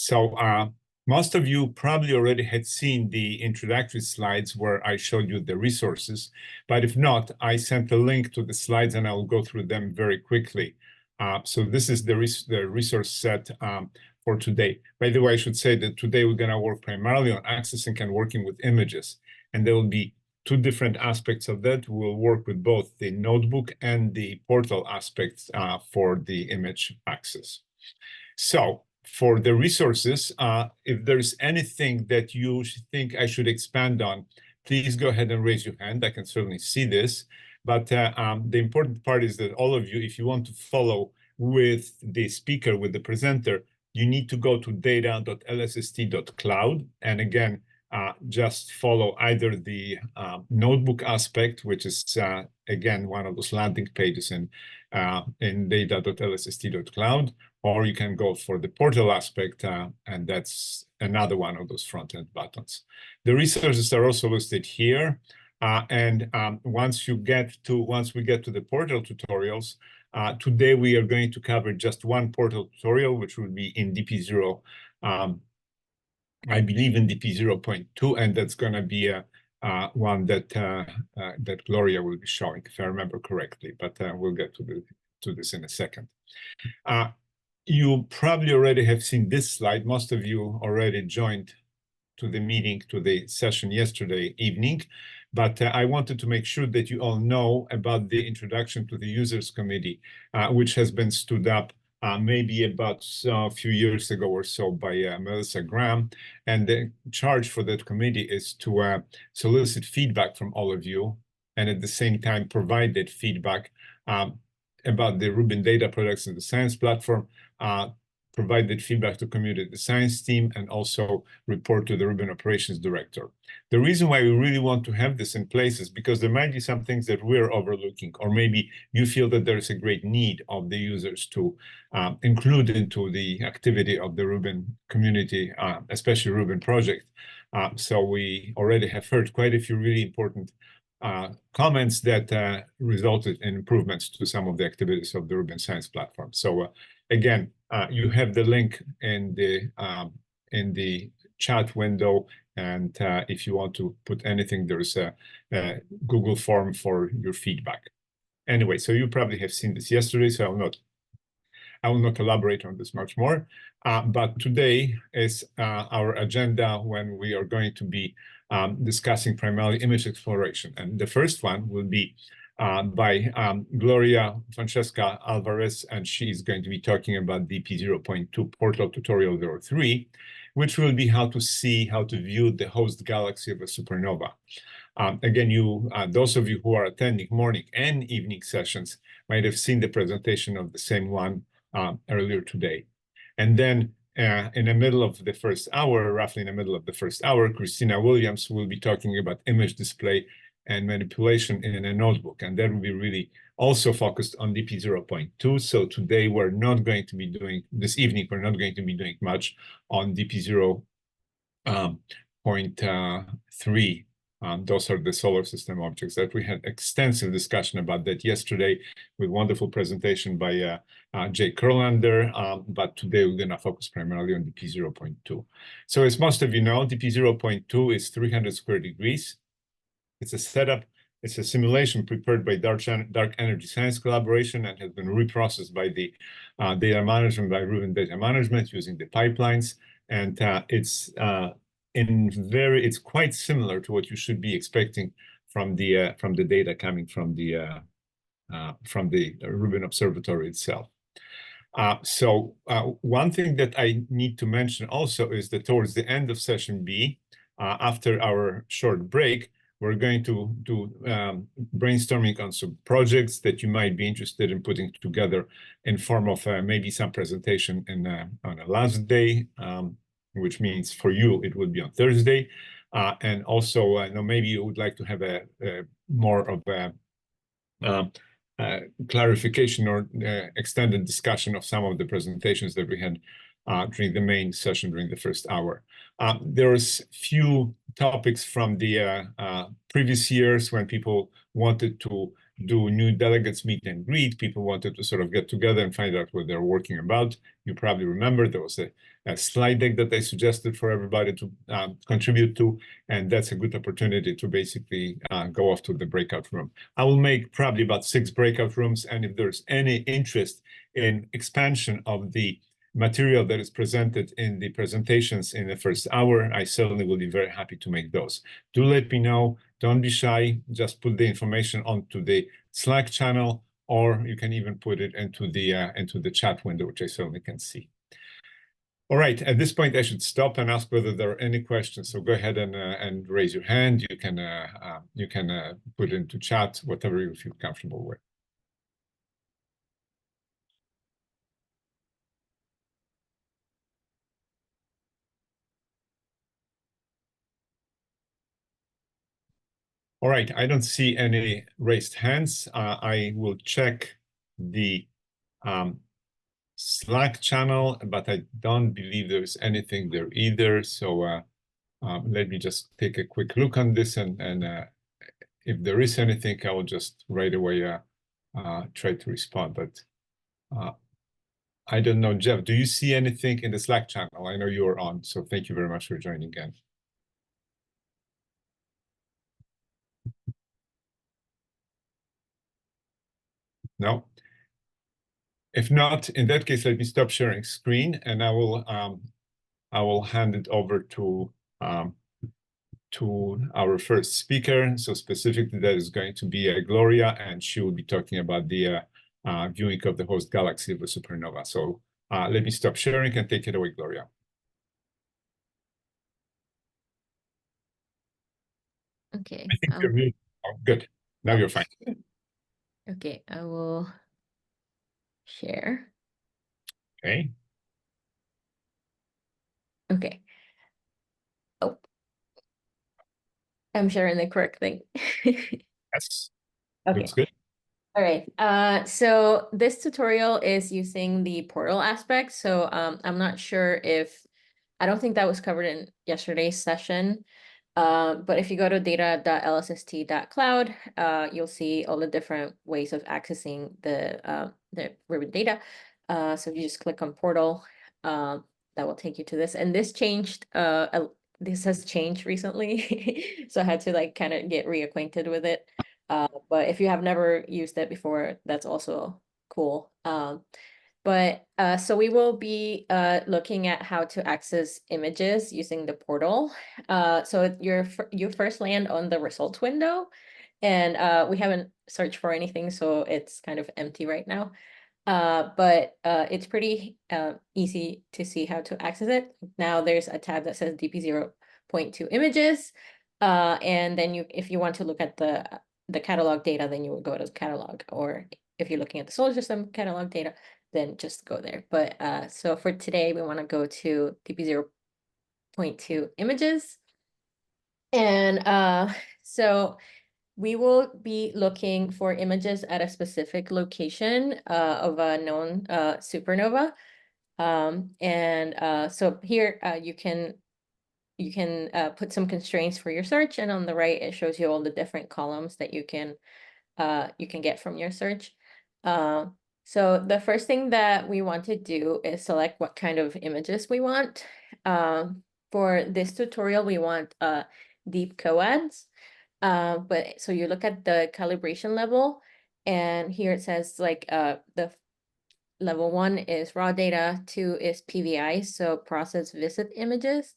So most of you probably already had seen the introductory slides where I showed you the resources, but if not, I sent a link to the slides and I'll go through them very quickly. So this is the resource set for today. By the way, I should say that today we're going to work primarily on accessing and working with images, and there will be two different aspects of that. We'll work with both the notebook and the portal aspects for the image access. So for the resources, if there's anything that you think I should expand on, please go ahead and raise your hand. I can certainly see this. But the important part is that all of you, if you want to follow with the speaker, with the presenter, you need to go to data.lsst.cloud. And again, just follow either the notebook aspect, which is, again, one of those landing pages in data.lsst.cloud, or you can go for the portal aspect, and that's another one of those front-end buttons. The resources are also listed here. Once we get to the portal tutorials, today we are going to cover just one portal tutorial, which will be in DP0, I believe in DP0.2, and that's going to be one that that Gloria will be showing, if I remember correctly. But we'll get to this in a second. You probably already have seen this slide. Most of you already joined to the meeting, to the session yesterday evening. But I wanted to make sure that you all know about the introduction to the users committee, which has been stood up maybe about a few years ago or so by Melissa Graham. And the charge for that committee is to solicit feedback from all of you, and at the same time provide that feedback about the Rubin data products and the science platform, provide that feedback to community science team, and also report to the Rubin operations director. The reason why we really want to have this in place is because there might be some things that we're overlooking, or maybe you feel that there is a great need of the users to include into the activity of the Rubin community, especially Rubin project. So we already have heard quite a few really important comments that resulted in improvements to some of the activities of the Rubin Science platform. So again, you have the link in the chat window, and if you want to put anything, there's a Google form for your feedback. Anyway, so you probably have seen this yesterday, so I will not elaborate on this much more. But today is our agenda when we are going to be discussing primarily image exploration. And the first one will be by Gloria Francesca Alvarez, and she is going to be talking about DP0.2 Portal Tutorial 03, which will be how to view the host galaxy of a supernova. Again, those of you who are attending morning and evening sessions might have seen the presentation of the same one earlier today. And then in the middle of the first hour, roughly in the middle of the first hour, Christina Williams will be talking about image display and manipulation in a notebook. And that will be really also focused on DP0.2. So today we're not going to be doing, this evening, we're not going to be doing much on DP0.3. Those are the solar system objects that we had extensive discussion about that yesterday with wonderful presentation by Jay Kurlander, but today we're going to focus primarily on DP0.2. So as most of you know, DP0.2 is 300 square degrees. It's a setup, it's a simulation prepared by Dark Energy Science Collaboration and has been reprocessed by the data management, by Rubin Data Management using the pipelines. And it's quite similar to what you should be expecting from the data coming from the Rubin Observatory itself. So one thing that I need to mention also is that towards the end of session B, after our short break, we're going to do brainstorming on some projects that you might be interested in putting together in form of maybe some presentation on a last day, which means for you it would be on Thursday. And also, maybe you would like to have a more of a clarification or extended discussion of some of the presentations that we had during the main session during the first hour. There's few topics from the previous years when people wanted to do new delegates meet and greet. People wanted to sort of get together and find out what they're working about. You probably remember there was a slide deck that I suggested for everybody to contribute to, and that's a good opportunity to basically go off to the breakout room. I will make probably about 6 breakout rooms, and if there's any interest in expansion of the material that is presented in the presentations in the first hour, I certainly will be very happy to make those. Do let me know. Don't be shy. Just put the information onto the Slack channel, or you can even put it into the chat window, which I certainly can see. All right, at this point, I should stop and ask whether there are any questions. So go ahead and raise your hand. You can put it into chat, whatever you feel comfortable with. All right, I don't see any raised hands. I will check the Slack channel, but I don't believe there's anything there either. So let me just take a quick look on this, and if there is anything, I will just right away try to respond. But I don't know, Jeff, do you see anything in the Slack channel? I know you're on, so thank you very much for joining again. No? If not, in that case, let me stop sharing screen, and I will hand it over to our first speaker. So specifically, that is going to be Gloria, and she will be talking about the viewing of the host galaxy of a supernova. So let me stop sharing and take it away, Gloria. Okay. I think you're muted. Oh, good. Now you're fine. Okay, I will share. Okay. Okay. Oh, I'm sharing the correct thing. Yes. Okay. Looks good. All right. So this tutorial is using the portal aspect. So I'm not sure if I don't think that was covered in yesterday's session. But if you go to data.lsst.cloud, you'll see all the different ways of accessing the Rubin data. So if you just click on portal, that will take you to this. And this changed, this has changed recently. So I had to like kind of get reacquainted with it. But if you have never used it before, that's also cool. So we will be looking at how to access images using the portal. So you first land on the results window, and we haven't searched for anything, so it's kind of empty right now. But it's pretty easy to see how to access it. Now there's a tab that says DP0.2 images, and then if you want to look at the catalog data, then you will go to catalog, or if you're looking at the solar system catalog data, then just go there. But so for today, we want to go to DP0.2 images. And so we will be looking for images at a specific location of a known supernova. So here you can put some constraints for your search, and on the right it shows you all the different columns that you can get from your search. So the first thing that we want to do is select what kind of images we want. For this tutorial, we want deep coads. But so you look at the calibration level, and here it says like the level 1 is raw data, 2 is PVI, so process visit images,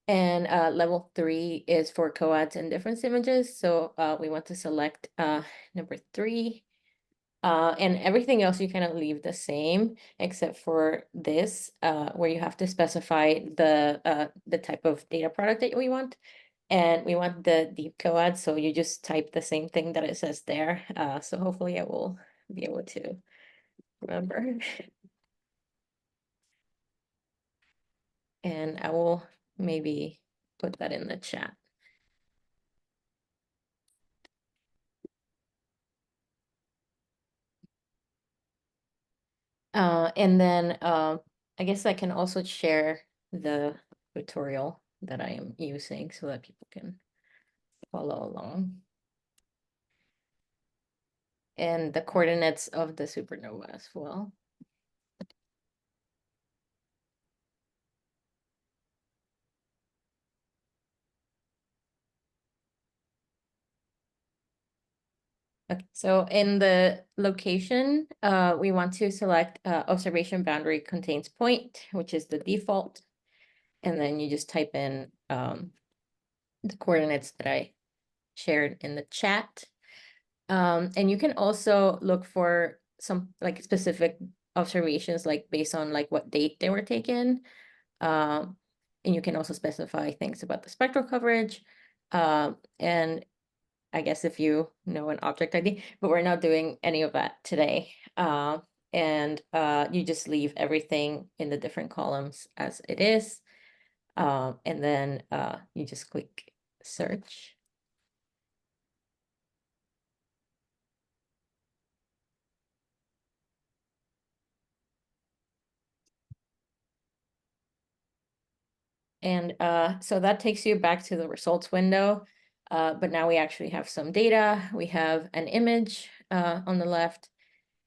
and level 3 is for coads and difference images. So we want to select number 3. And everything else you kind of leave the same, except for this, where you have to specify the type of data product that we want. And we want the deep coad, so you just type the same thing that it says there. So hopefully I will be able to remember. And I will maybe put that in the chat. And then I guess I can also share the tutorial that I am using, so that people can follow along. and the coordinates of the supernova as well. Okay, so in the location, we want to select observation boundary contains point, which is the default. And then you just type in the coordinates that I shared in the chat. And you can also look for some like specific observations, like based on like what date they were taken. And you can also specify things about the spectral coverage. And I guess if you know an object ID, but we're not doing any of that today. And you just leave everything in the different columns as it is. And then you just click search. And so that takes you back to the results window. But now we actually have some data. We have an image on the left,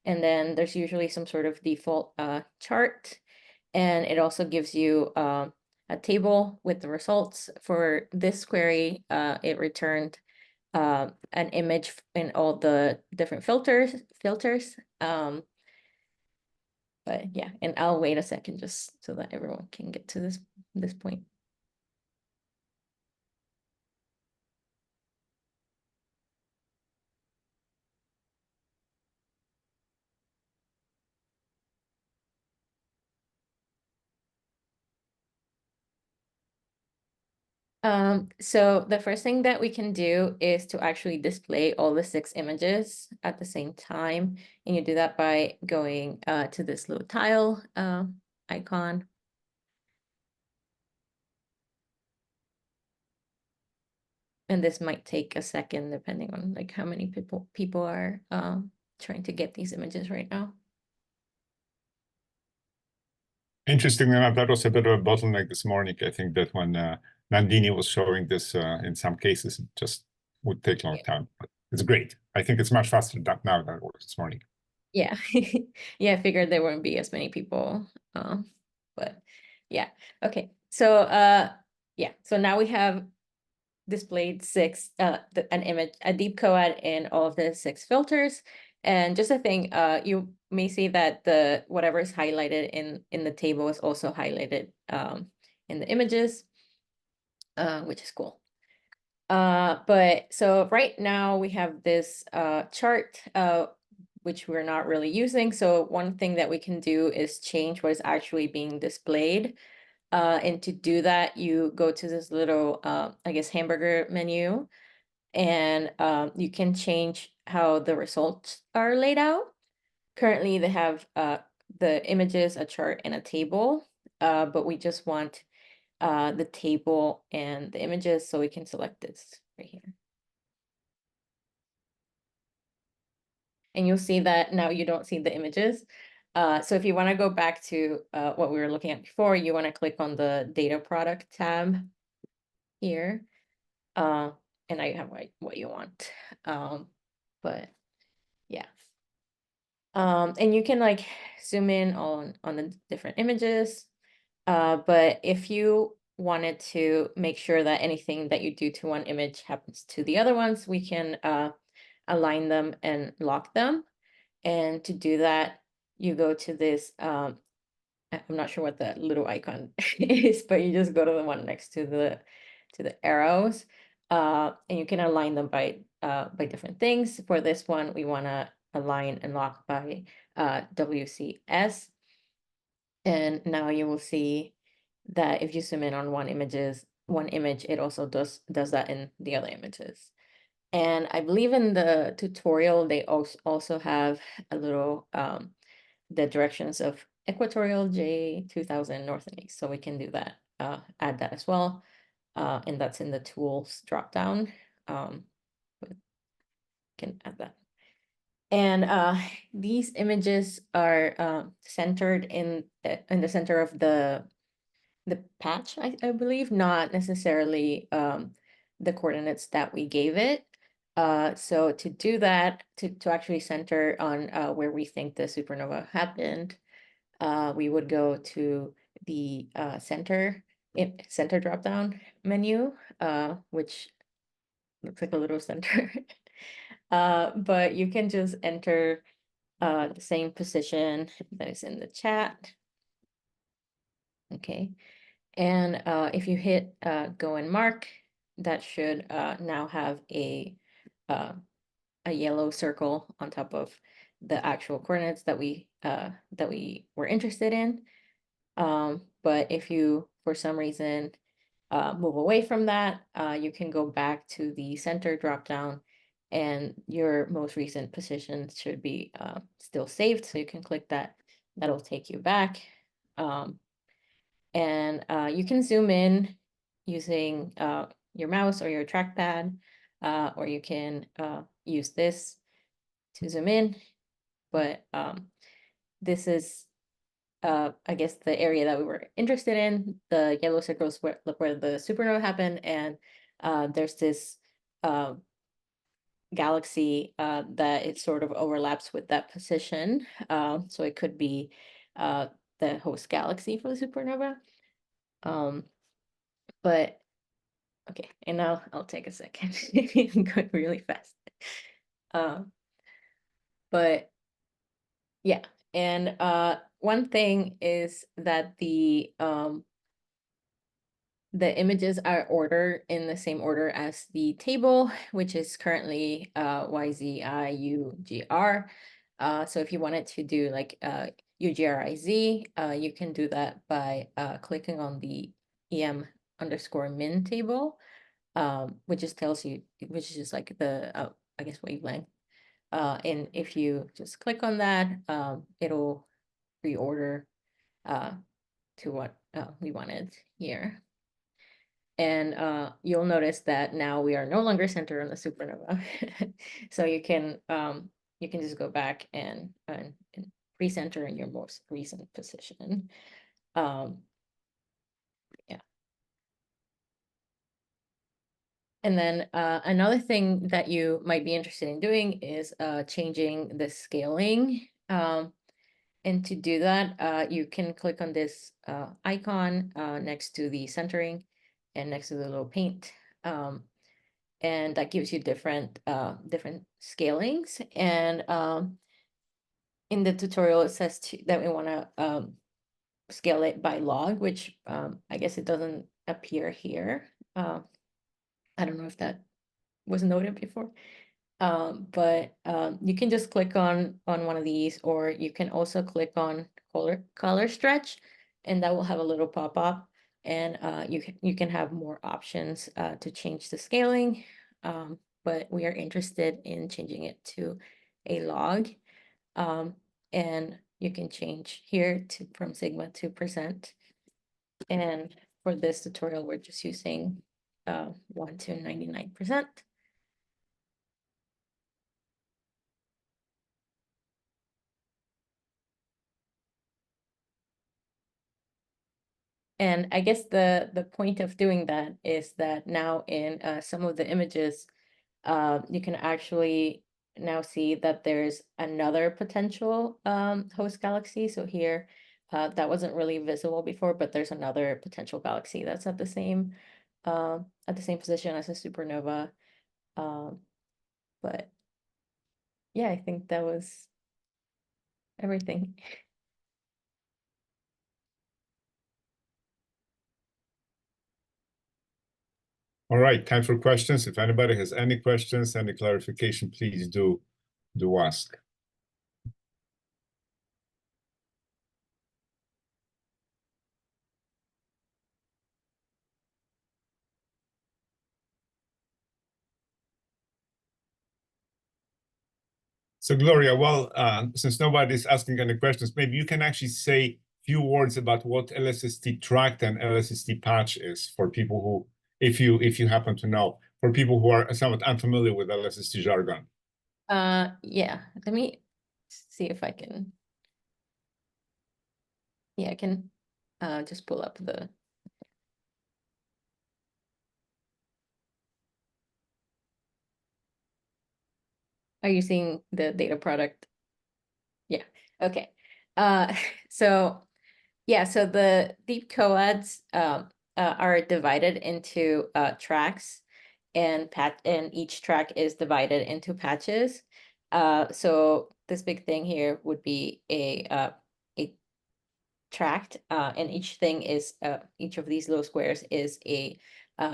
and then there's usually some sort of default chart. And it also gives you a table with the results. For this query, it returned an image in all the different filters. But yeah, and I'll wait a second just so that everyone can get to this point. So the first thing that we can do is to actually display all the 6 images at the same time. And you do that by going to this little tile icon. And this might take a second depending on like how many people are trying to get these images right now. Interestingly enough, that was a bit of a bottleneck this morning. I think that when Nandini was showing this in some cases, it just would take a long time. But it's great. I think it's much faster now than it was this morning. Yeah. Yeah, I figured there wouldn't be as many people. But yeah. Okay. So yeah, so now we have displayed 6 an image, a deep coat in all of the 6 filters. And just a thing, you may see that the whatever is highlighted in the table is also highlighted in the images, which is cool. But so right now we have this chart which we're not really using. So one thing that we can do is change what is actually being displayed. And to do that, you go to this little, I guess, hamburger menu, and you can change how the results are laid out. Currently, they have the images, a chart, and a table, but we just want the table and the images, so we can select this right here. And you'll see that now you don't see the images. So if you want to go back to what we were looking at before, you want to click on the data product tab here. And I have what you want. But yeah. And you can like zoom in on the different images. But if you wanted to make sure that anything that you do to one image happens to the other ones, we can align them and lock them. And to do that, you go to this, I'm not sure what the little icon is, but you just go to the one next to the arrows, and you can align them by different things. For this one, we want to align and lock by WCS. And now you will see that if you zoom in on one image, it also does that in the other images. And I believe in the tutorial, they also have a little, the directions of equatorial, J, 2000, north and east. So we can do that, add that as well. And that's in the tools dropdown. But can add that. And these images are centered in the center of the patch, I believe, not necessarily the coordinates that we gave it. So to do that, to actually center on where we think the supernova happened, we would go to the center drop down menu, which looks like a little center. But you can just enter the same position that is in the chat. Okay. And if you hit go and mark, that should now have a yellow circle on top of the actual coordinates that we were interested in. But if you, for some reason, move away from that, you can go back to the center dropdown, and your most recent position should be still saved. So you can click that. That'll take you back. And you can zoom in using your mouse or your trackpad, or you can use this to zoom in. But this is, I guess, the area that we were interested in. The yellow circles look where the supernova happened, and there's this galaxy that it sort of overlaps with that position. So it could be the host galaxy for the supernova. But okay, and now I'll take a second. I'm going really fast. But yeah, and one thing is that the images are ordered in the same order as the table, which is currently YZIUGR. So if you wanted to do like UGRIZ, you can do that by clicking on the EM_min table, which just tells you, which is just like the I guess wavelength. And if you just click on that, it'll reorder to what we wanted here. And you'll notice that now we are no longer centered on the supernova. So you can just go back and recenter in your most recent position. Yeah. And then another thing that you might be interested in doing is changing the scaling. And to do that, you can click on this icon next to the centering and next to the little paint. And that gives you different scalings. And in the tutorial, it says that we want to scale it by log, which I guess it doesn't appear here. I don't know if that was noted before. But you can just click on one of these, or you can also click on color stretch, and that will have a little pop-up, and you can have more options to change the scaling. But we are interested in changing it to a log, and you can change here to from sigma to percent. And for this tutorial, we're just using 1 to 99%. And I guess the point of doing that is that now in some of the images, you can actually now see that there's another potential host galaxy. So here, that wasn't really visible before, but there's another potential galaxy that's at the same position as a supernova. But yeah, I think that was everything. All right, time for questions. If anybody has any questions, any clarification, please do ask. So Gloria, well, since nobody's asking any questions, maybe you can actually say a few words about what LSST tract and LSST patch is for people who, if you happen to know, for people who are somewhat unfamiliar with LSST jargon. Yeah, let me see if I can. Yeah, I can just pull up the. Are you seeing the data product? Yeah, okay. So yeah, so the deep coads are divided into tracks, and each track is divided into patches. So this big thing here would be a tract, and each of these little squares is a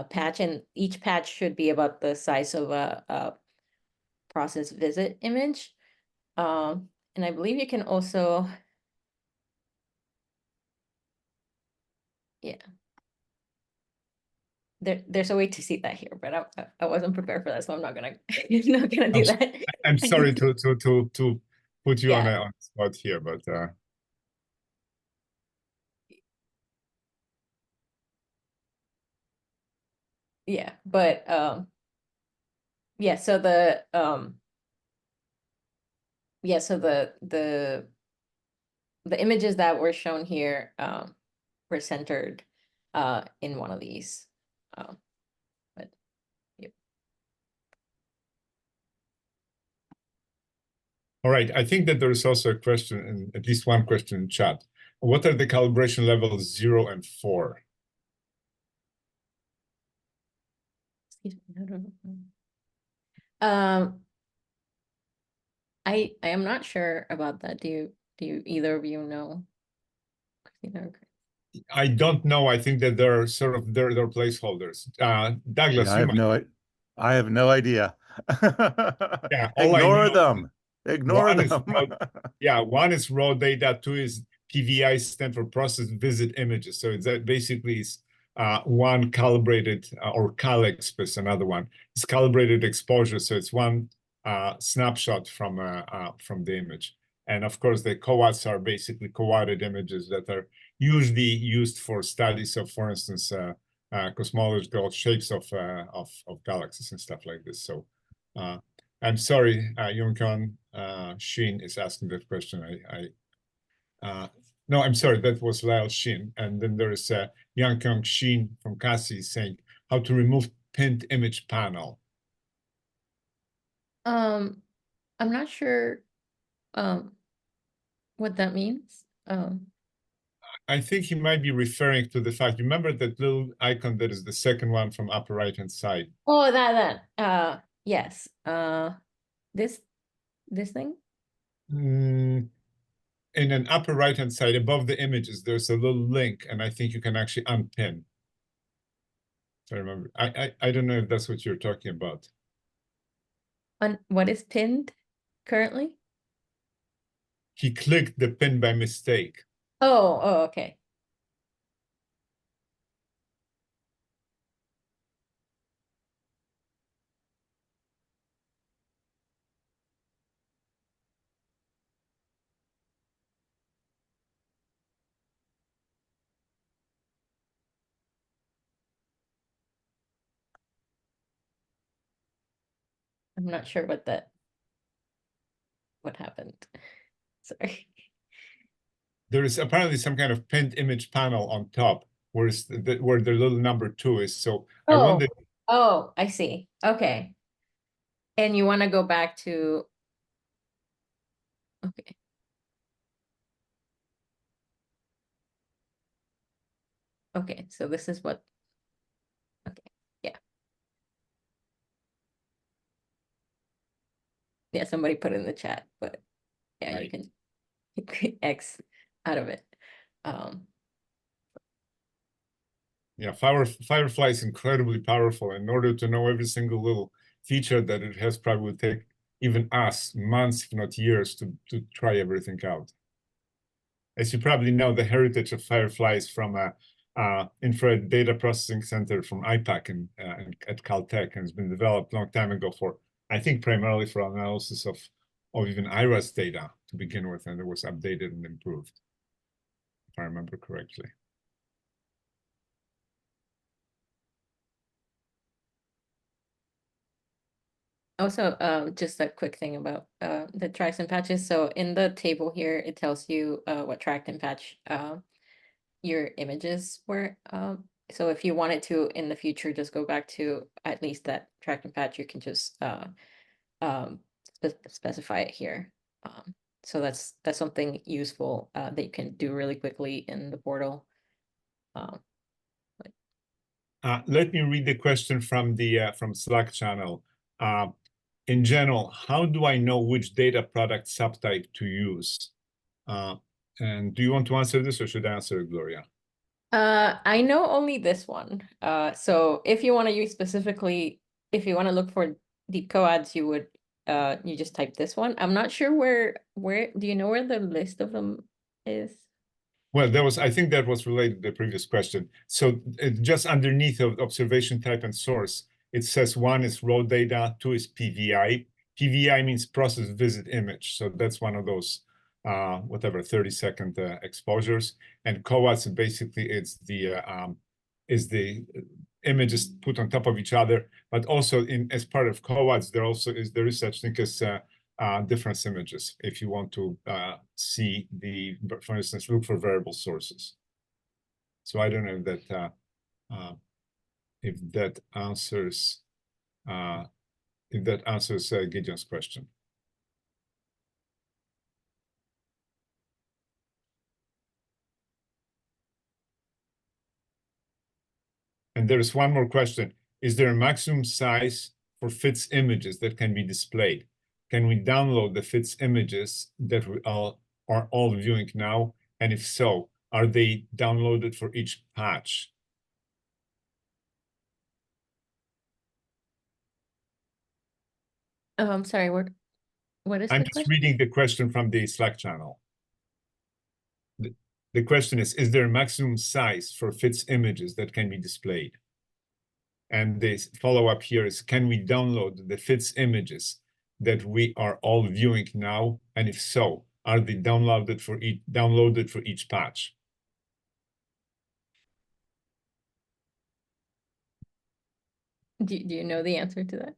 patch, and each patch should be about the size of a process visit image. And I believe you can also, yeah, there's a way to see that here, but I wasn't prepared for that, so I'm not gonna not gonna do that. I'm sorry to put you on Yeah, a spot here, but yeah, but yeah, so the yeah, so the images that were shown here were centered in one of these. But yeah. all right. I think that there is also a question, and at least one question in chat. What are the calibration levels 0 and 4? Excuse me, I don't know. I am not sure about that. Do you either of you know? Christina or I don't know. I think that they're sort of they're placeholders. Douglas, Yeah, you might. I have no idea. Yeah, all I Ignore know, them. Ignore one is them. one is raw data, two is PVI, stand for process visit images. So it's that basically is one calibrated or CalExp, another one. It's calibrated exposure, so it's one snapshot from the image. And of course, the coats are basically coated images that are usually used for studies of, for instance, cosmological shapes of galaxies and stuff like this. So I'm sorry, Yongkan Shin is asking that question. No, I'm sorry, that was Lyle Shin. And then there is Yang Kyung Shin from Cassie saying how to remove pinned image panel. I'm not sure what that means. I think he might be referring to the fact, remember that little icon that is the second one from upper right hand side? Oh, yes. This thing? In an upper right hand side above the images, there's a little link, and I think you can actually unpin. If I remember, I don't know if that's what you're talking about. On what is pinned currently? He clicked the pin by mistake. Oh, okay. I'm not sure what happened. Sorry. There is apparently some kind of pinned image panel on top, where the little number 2 is. So I wonder. Oh, I see. Okay. And you want to go back to, okay. Okay, so this is what, okay, yeah. Yeah, somebody put in the chat, but yeah, Right. you can X out of it. Yeah, Firefly is incredibly powerful. In order to know every single little feature that it has, probably would take even us months, if not years, to try everything out. As you probably know, the heritage of Firefly is from a infrared data processing center from IPAC at Caltech, and it's been developed a long time ago for, I think, primarily for analysis of even IRAS data to begin with, and it was updated and improved, if I remember correctly. Also, just a quick thing about the tracks and patches. So in the table here, it tells you what track and patch your images were. So if you wanted to in the future just go back to at least that track and patch, you can just specify it here. So that's something useful that you can do really quickly in the portal. Let me read the question from the from Slack channel. In general, how do I know which data product subtype to use? And do you want to answer this, or should I answer it, Gloria? I know only this one. So if you want to use specifically, if you want to look for deep coads, you would you just type this one. I'm not sure where do you know where the list of them is? Well, I think that was related to the previous question. So just underneath of observation type and source, it says one is raw data, two is PVI. PVI means process visit image. So that's one of those, whatever, 30-second exposures. And coads, basically, it's the images put on top of each other. But also as part of coads, there is such thing as difference images if you want to see for instance, look for variable sources. So I don't know if that answers Gideon's question. And there is one more question. Is there a maximum size for FITS images that can be displayed? Can we download the FITS images that we are all viewing now? And if so, are they downloaded for each patch? I'm sorry, what is I'm the just question? reading the question from the Slack channel. The question is there a maximum size for FITS images that can be displayed? And the follow-up here is, can we download the FITS images that we are all viewing now? And if so, are they downloaded for each patch? Do you know the answer to that?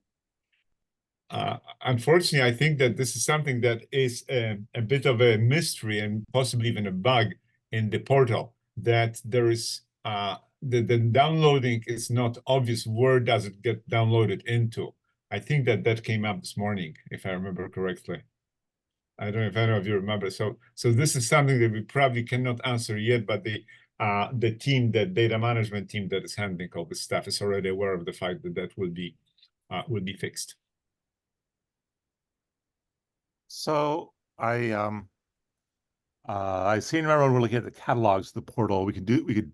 Unfortunately, I think that this is something that is a bit of a mystery and possibly even a bug in the portal, that there is the downloading is not obvious. Where does it get downloaded into? I think that came up this morning, if I remember correctly. I don't know if any of you remember. So this is something that we probably cannot answer yet, but the data management team that is handling all this stuff is already aware of the fact that will be fixed. So I seem to remember when we're looking at the catalogs of the portal, we could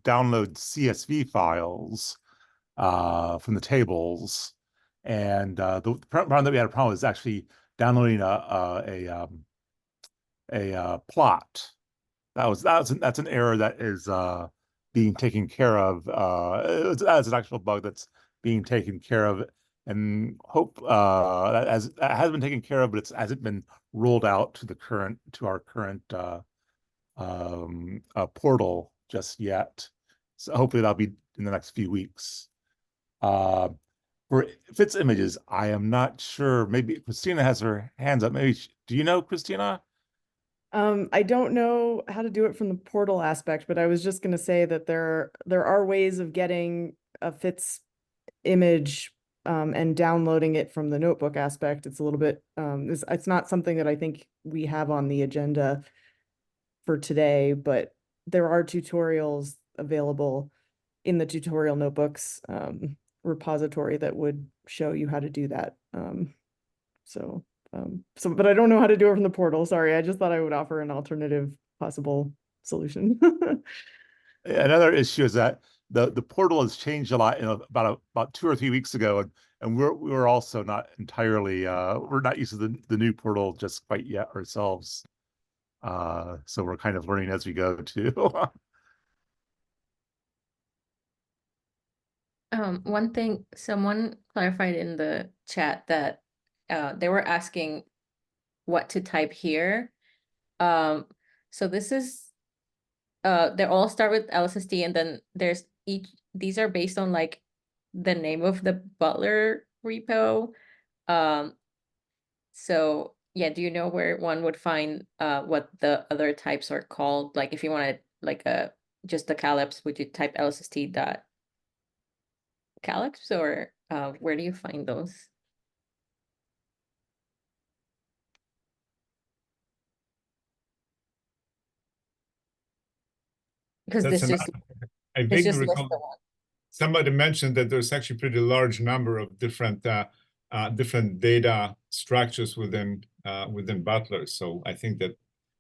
download CSV files from the tables, and the problem that we had a problem is actually downloading a plot. That's an error that is being taken care of. That's an actual bug that's being taken care of, and hope that has been taken care of, but it hasn't been rolled out to our current portal just yet. So hopefully that'll be in the next few weeks. For FITS images, I am not sure. Maybe Christina has her hands up. Maybe do you know, Christina? I don't know how to do it from the portal aspect, but I was just going to say that there are ways of getting a FITS image and downloading it from the notebook aspect. It's a little bit it's not something that I think we have on the agenda for today, but there are tutorials available in the tutorial notebooks repository that would show you how to do that. But I don't know how to do it from the portal. Sorry, I just thought I would offer an alternative possible solution. Another issue is that the portal has changed a lot about 2 or 3 weeks ago, and we're also not entirely we're not used to the new portal just quite yet ourselves. So we're kind of learning as we go too. One thing, someone clarified in the chat that they were asking what to type here. So this is they all start with LSSD, and then there's these are based on like the name of the Butler repo. So yeah, do you know where one would find what the other types are called? Like if you wanted like just the calyps, would you type lsst dot calyps, or where do you find those? because That's this just, I this vaguely just lists recall the one. somebody mentioned that there's actually pretty large number of different different data structures within within Butler. So I think that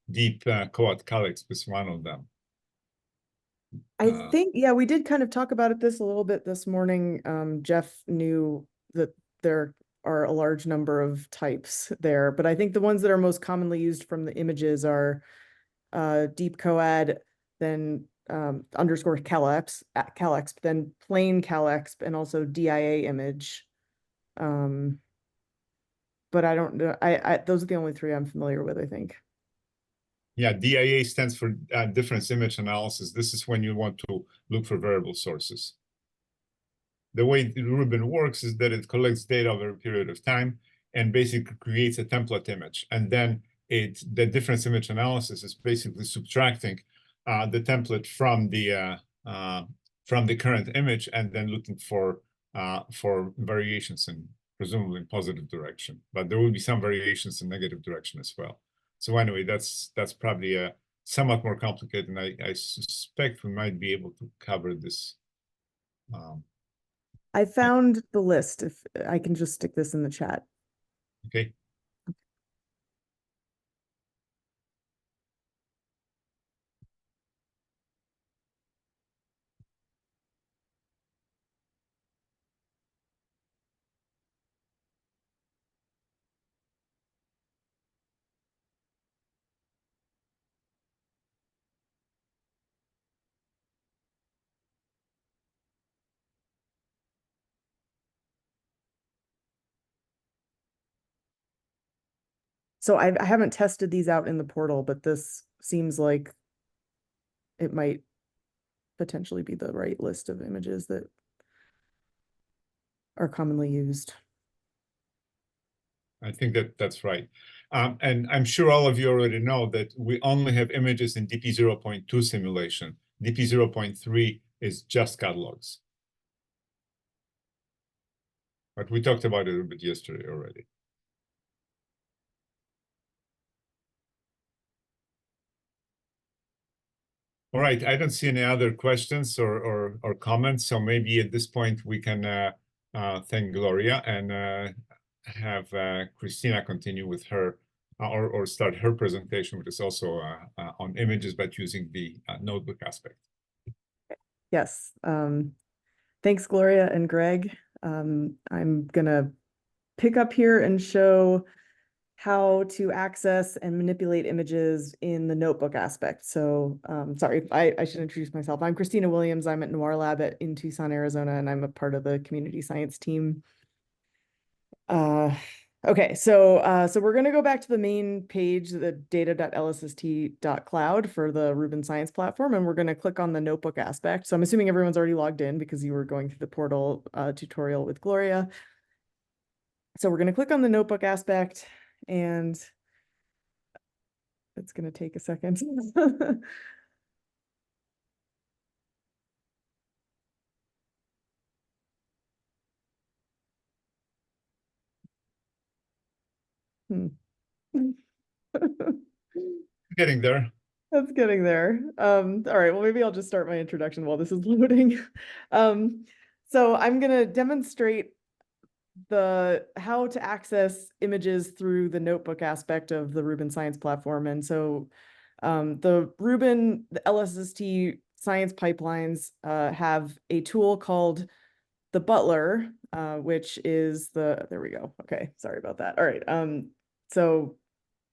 deep coat calyx is one of them. I think, yeah, we did kind of talk about this a little bit this morning. Jeff knew that there are a large number of types there, but I think the ones that are most commonly used from the images are deep coad, then underscore calyx, then plain calyx, and also DIA image. But I don't know. Those are the only three I'm familiar with, I think. Yeah, DIA stands for difference image analysis. This is when you want to look for variable sources. The way Rubin works is that it collects data over a period of time and basically creates a template image. And then the difference image analysis is basically subtracting the template from the current image and then looking for variations in presumably in positive direction. But there will be some variations in negative direction as well. So anyway, that's probably a somewhat more complicated, and I suspect we might be able to cover this. I found the list. If I can just stick this in the chat. Okay. So I haven't tested these out in the portal, but this seems like it might potentially be the right list of images that are commonly used. I think that's right. And I'm sure all of you already know that we only have images in DP 0.2 simulation. DP 0.3 is just catalogs. But we talked about it a bit yesterday already. All right, I don't see any other questions or comments, so maybe at this point we can thank Gloria and have Christina continue with her or start her presentation, which is also on images, but using the notebook aspect. Yes. Thanks, Gloria and Greg. I'm gonna pick up here and show how to access and manipulate images in the notebook aspect. So sorry, I should introduce myself. I'm Christina Williams. I'm at Noir Lab in Tucson, Arizona, and I'm a part of the community science team. Okay, so we're going to go back to the main page, the data.lsst.cloud for the Rubin Science Platform, and we're going to click on the notebook aspect. So I'm assuming everyone's already logged in because you were going through the portal tutorial with Gloria. So we're going to click on the notebook aspect, and it's going to take a second. Getting there. That's getting there. All right, well, maybe I'll just start my introduction while this is loading. So I'm going to demonstrate how to access images through the notebook aspect of the Rubin Science Platform. And so the LSST science pipelines have a tool called the Butler, which is there we go. Okay, sorry about that. All right, so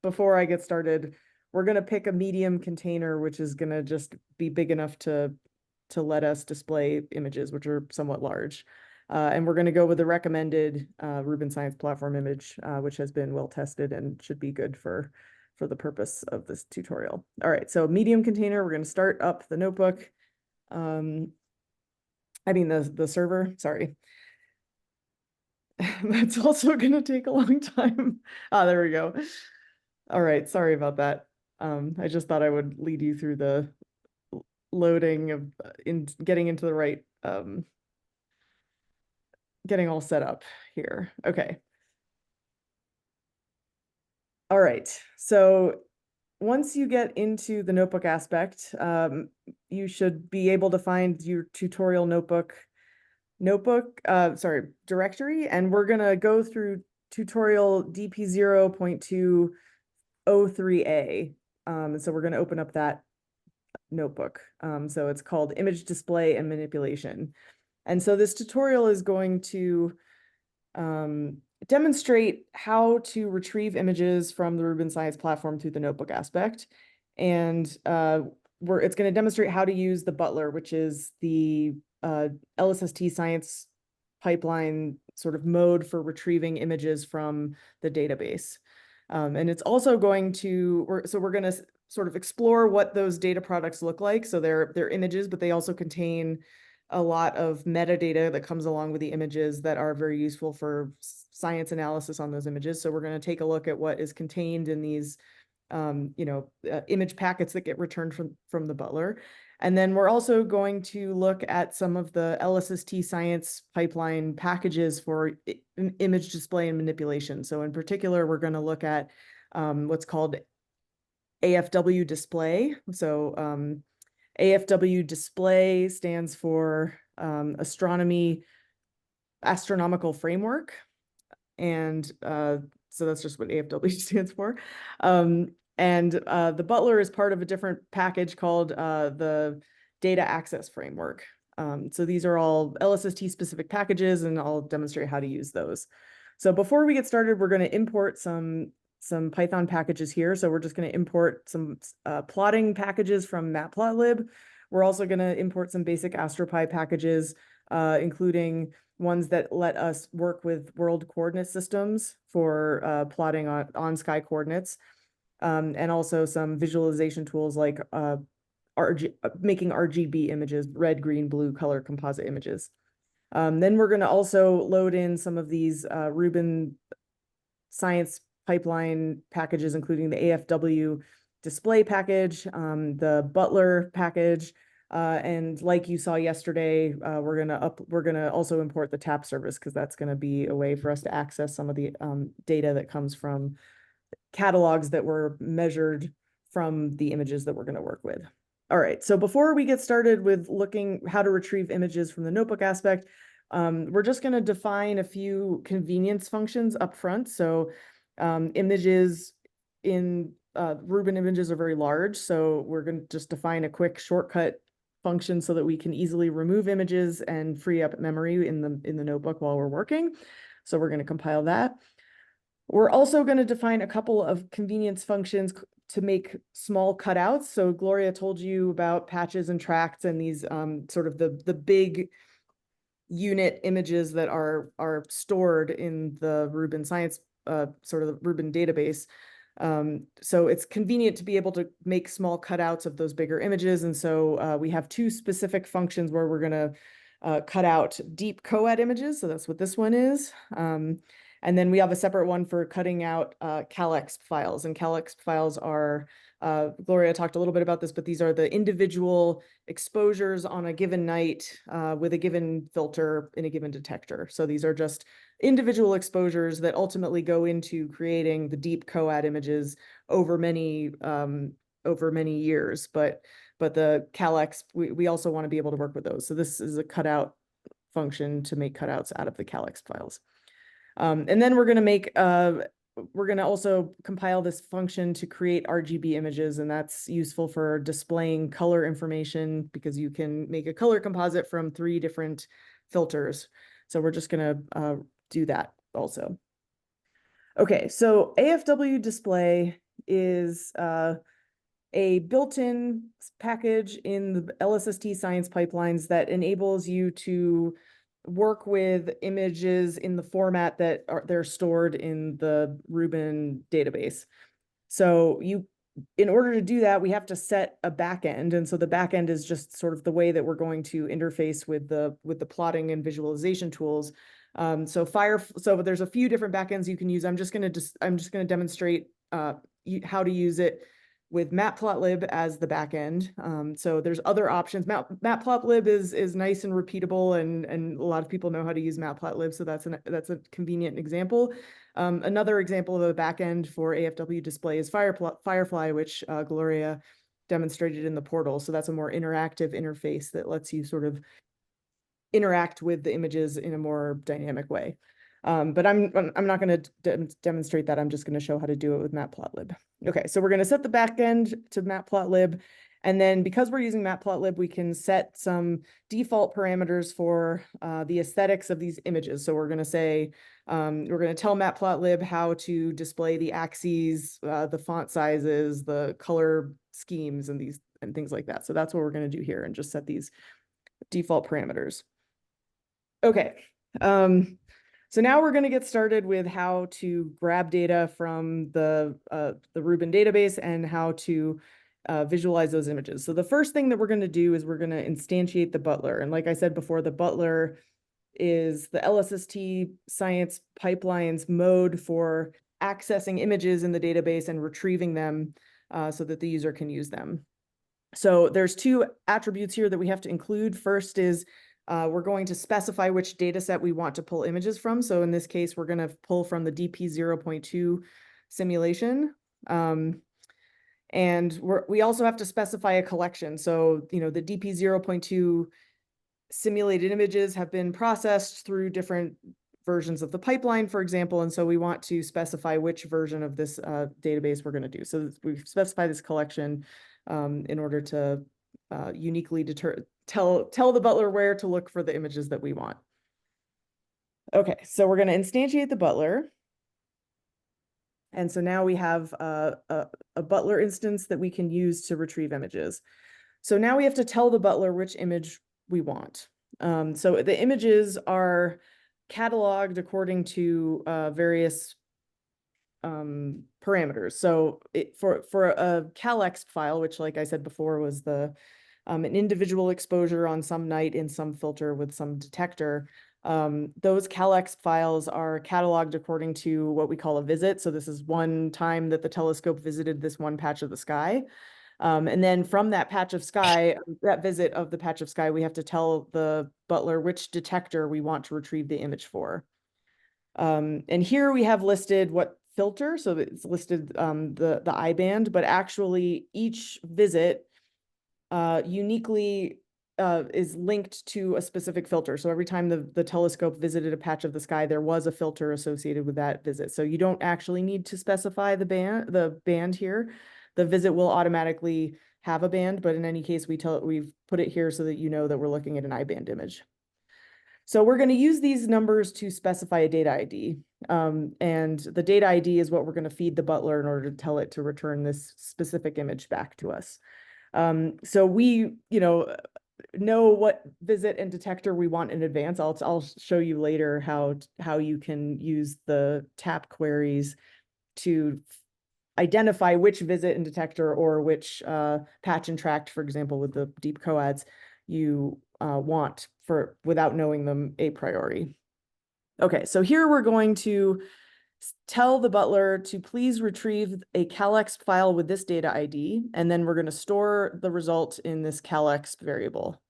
before I get started, we're going to pick a medium container, which is going to just be big enough to let us display images, which are somewhat large. And we're going to go with the recommended Rubin Science Platform image, which has been well tested and should be good for the purpose of this tutorial. All right, so medium container, we're going to start up the notebook. I mean the server, sorry. That's also going to take a long time. There we go. All right, sorry about that. I just thought I would lead you through the loading of getting into the right getting all set up here. Okay. All right. So once you get into the notebook aspect, you should be able to find your tutorial directory, and we're gonna go through tutorial DP 0.203A. So we're gonna open up that notebook. So it's called Image Display and Manipulation. And so this tutorial is going to demonstrate how to retrieve images from the Rubin Science platform through the notebook aspect. And it's going to demonstrate how to use the Butler, which is the LSST science pipeline sort of mode for retrieving images from the database. And it's also going to, we're going to sort of explore what those data products look like. So they're images, but they also contain a lot of metadata that comes along with the images that are very useful for science analysis on those images. So we're going to take a look at what is contained in these image packets that get returned from the Butler. And then we're also going to look at some of the LSST science pipeline packages for image display and manipulation. So in particular, we're going to look at what's called AFW display. So AFW display stands for astronomical framework. And so that's just what AFW stands for. And the Butler is part of a different package called the Data Access Framework. So these are all LSST specific packages, and I'll demonstrate how to use those. So before we get started, we're going to import some Python packages here. So we're just going to import some plotting packages from Matplotlib. We're also going to import some basic AstroPy packages, including ones that let us work with world coordinate systems for plotting on sky coordinates, and also some visualization tools like making RGB images, red, green, blue color composite images. Then we're going to also load in some of these Rubin science pipeline packages, including the AFW display package, the Butler package, and like you saw yesterday, we're gonna also import the TAP service, because that's going to be a way for us to access some of the data that comes from catalogs that were measured from the images that we're going to work with. All right, so before we get started with looking how to retrieve images from the notebook aspect, we're just going to define a few convenience functions up front. So images in Rubin images are very large, so we're going to just define a quick shortcut function so that we can easily remove images and free up memory in the notebook while we're working. So we're going to compile that. We're also going to define a couple of convenience functions to make small cutouts. So Gloria told you about patches and tracts and these sort of the big unit images that are stored in the Rubin science sort of the Rubin database. So it's convenient to be able to make small cutouts of those bigger images. And so we have two specific functions where we're going to cut out deep coat images. So that's what this one is. And then we have a separate one for cutting out CalExp files. And CalExp files are, Gloria talked a little bit about this, but these are the individual exposures on a given night with a given filter in a given detector. So these are just individual exposures that ultimately go into creating the deep coat images over many years. But the CalExp, we also want to be able to work with those. So this is a cutout function to make cutouts out of the CalExp files. And then we're going to also compile this function to create RGB images, and that's useful for displaying color information because you can make a color composite from 3 different filters. So we're just going to do that also. Okay, so AFW display is a built-in package in the LSST science pipelines that enables you to work with images in the format that they're stored in the Rubin database. So in order to do that, we have to set a backend. And so the backend is just sort of the way that we're going to interface with the plotting and visualization tools. So there's a few different backends you can use. I'm just going to demonstrate how to use it with matplotlib as the backend. So there's other options. Matplotlib is nice and repeatable, and a lot of people know how to use matplotlib, so that's a convenient example. Another example of a backend for AFW display is Firefly, which Gloria demonstrated in the portal. So that's a more interactive interface that lets you sort of interact with the images in a more dynamic way. But I'm not going to demonstrate that. I'm just going to show how to do it with matplotlib. Okay, so we're going to set the backend to matplotlib. And then because we're using matplotlib, we can set some default parameters for the aesthetics of these images. So we're going to say, we're going to tell matplotlib how to display the axes, the font sizes, the color schemes, and things like that. So that's what we're going to do here, and just set these default parameters. Okay. So now we're going to get started with how to grab data from the Rubin database and how to visualize those images. So the first thing that we're going to do is we're going to instantiate the butler. And like I said before, the butler is the LSST science pipeline's mode for accessing images in the database and retrieving them so that the user can use them. So there's two attributes here that we have to include. First is we're going to specify which data set we want to pull images from. So in this case, we're going to pull from the DP 0.2 simulation. And we also have to specify a collection. So, the DP 0.2 simulated images have been processed through different versions of the pipeline, for example. And so we want to specify which version of this database we're going to do. So we specify this collection in order to uniquely tell the butler where to look for the images that we want. Okay, so we're going to instantiate the butler. And so now we have a butler instance that we can use to retrieve images. So now we have to tell the butler which image we want. So the images are cataloged according to various parameters. So for a CalExp file, which, like I said before, was an individual exposure on some night in some filter with some detector. Those CalExp files are cataloged according to what we call a visit. So this is one time that the telescope visited this one patch of the sky. And then from that patch of sky, that visit of the patch of sky, we have to tell the butler which detector we want to retrieve the image for. And here we have listed what filter, so it's listed the I band, but actually each visit uniquely is linked to a specific filter. So every time the telescope visited a patch of the sky, there was a filter associated with that visit. So you don't actually need to specify the band here. The visit will automatically have a band, but in any case, we've put it here so that you know that we're looking at an I-band image. So we're going to use these numbers to specify a data ID. And the data ID is what we're going to feed the butler in order to tell it to return this specific image back to us. So we, know what visit and detector we want in advance. I'll show you later how you can use the TAP queries to identify which visit and detector or which patch and tract, for example, with the deep coads you want without knowing them a priori. Okay, so here we're going to tell the butler to please retrieve a CalExp file with this data ID, and then we're going to store the result in this CalExp variable.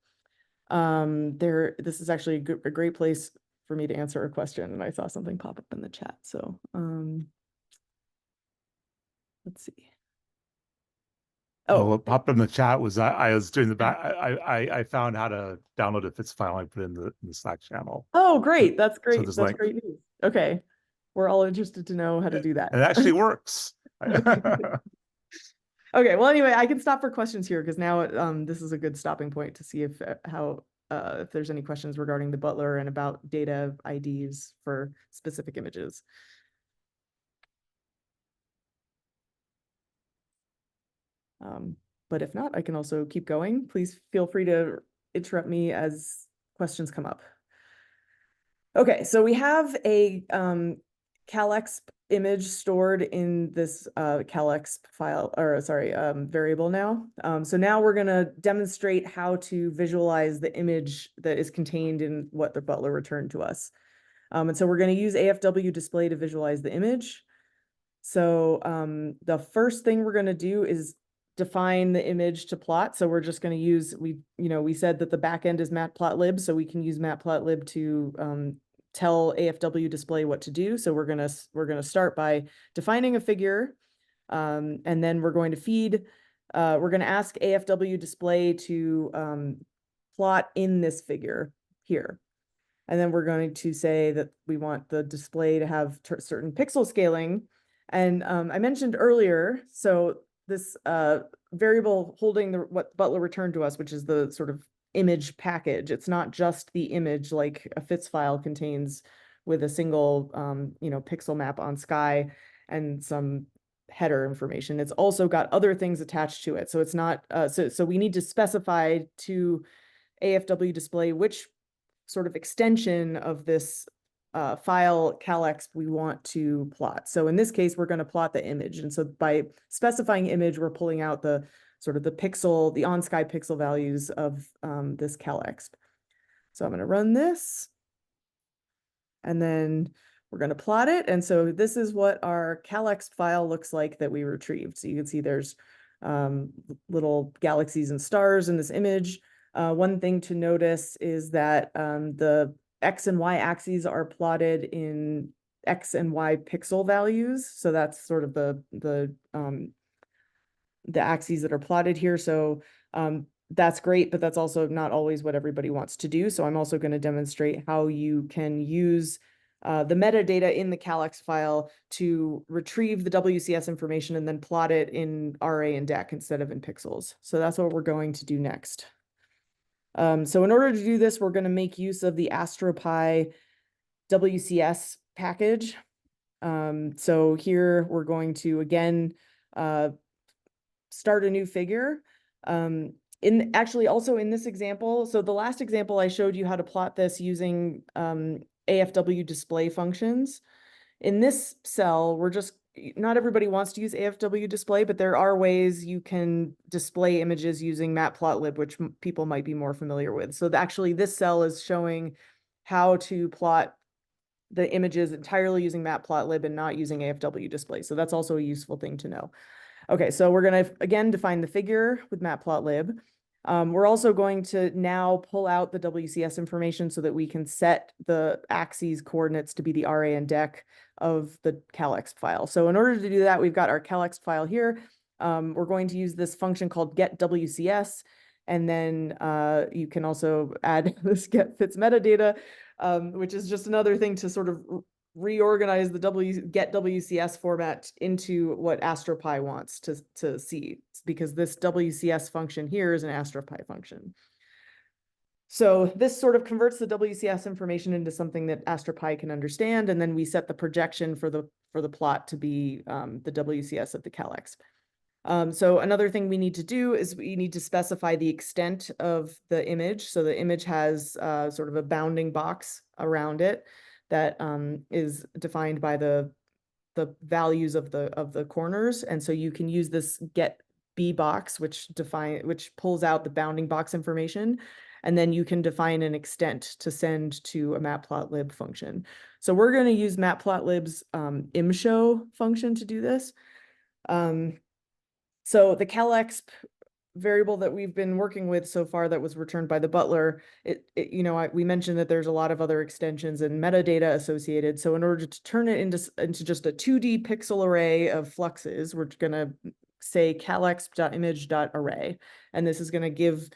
This is actually a great place for me to answer a question, and I saw something pop up in the chat. So let's see. What popped up in the chat was I was doing the back. I found how to download a FITS file. I put it in the Slack channel. Oh, great! That's great. So That's great news. Okay, we're all interested to know how to do that. It actually works. Okay. Well, anyway, I can stop for questions here because now this is a good stopping point to see if there's any questions regarding the butler and about data IDs for specific images. But if not, I can also keep going. Please feel free to interrupt me as questions come up. Okay, so we have a CalExp image stored in this CalExp file, or sorry, variable now. So now we're gonna demonstrate how to visualize the image that is contained in what the butler returned to us. And so we're gonna use AFW display to visualize the image. So the first thing we're gonna do is define the image to plot. So we're just going to use, we said that the backend is matplotlib, so we can use matplotlib to tell AFW display what to do. So we're gonna start by defining a figure, and then we're going to feed. We're going to ask AFW display to plot in this figure here. And then we're going to say that we want the display to have certain pixel scaling. And I mentioned earlier, so this variable holding what Butler returned to us, which is the sort of image package. It's not just the image like a FITS file contains with a single pixel map on sky and some header information. It's also got other things attached to it. So it's not so we need to specify to AFW display which sort of extension of this file calexp we want to plot. So in this case, we're going to plot the image. And so by specifying image, we're pulling out the sort of the on-sky pixel values of this calexp. So I'm going to run this. And then we're going to plot it. And so this is what our calexp file looks like that we retrieved. So you can see there's little galaxies and stars in this image. One thing to notice is that the X and Y axes are plotted in X and Y pixel values. So that's sort of the axes that are plotted here. So that's great, but that's also not always what everybody wants to do. So I'm also going to demonstrate how you can use the metadata in the calexp file to retrieve the WCS information and then plot it in RA and DEC instead of in pixels. So that's what we're going to do next. So in order to do this, we're going to make use of the AstroPy WCS package. So here we're going to, again, start a new figure. Actually also in this example, so the last example I showed you how to plot this using AFW display functions. In this cell, not everybody wants to use AFW display, but there are ways you can display images using matplotlib, which people might be more familiar with. So actually this cell is showing how to plot the images entirely using matplotlib and not using AFW display. So that's also a useful thing to know. Okay, so we're going to, again, define the figure with matplotlib. We're also going to now pull out the WCS information so that we can set the axes coordinates to be the RA and DEC of the calexp file. So in order to do that, we've got our calexp file here. We're going to use this function called getWCS, and then you can also add this getFits metadata, which is just another thing to sort of reorganize the getWCS format into what AstroPy wants to see, because this WCS function here is an AstroPy function. So this sort of converts the WCS information into something that AstroPy can understand, and then we set the projection for the plot to be the WCS of the calexp. So another thing we need to do is we need to specify the extent of the image. So the image has sort of a bounding box around it that is defined by the values of the corners, and so you can use this get B box, which pulls out the bounding box information, and then you can define an extent to send to a matplotlib function. So we're going to use matplotlib's imshow function to do this. So the calexp variable that we've been working with so far that was returned by the butler, we mentioned that there's a lot of other extensions and metadata associated. So in order to turn it into just a 2D pixel array of fluxes, we're going to say calexp.image.array, and this is going to give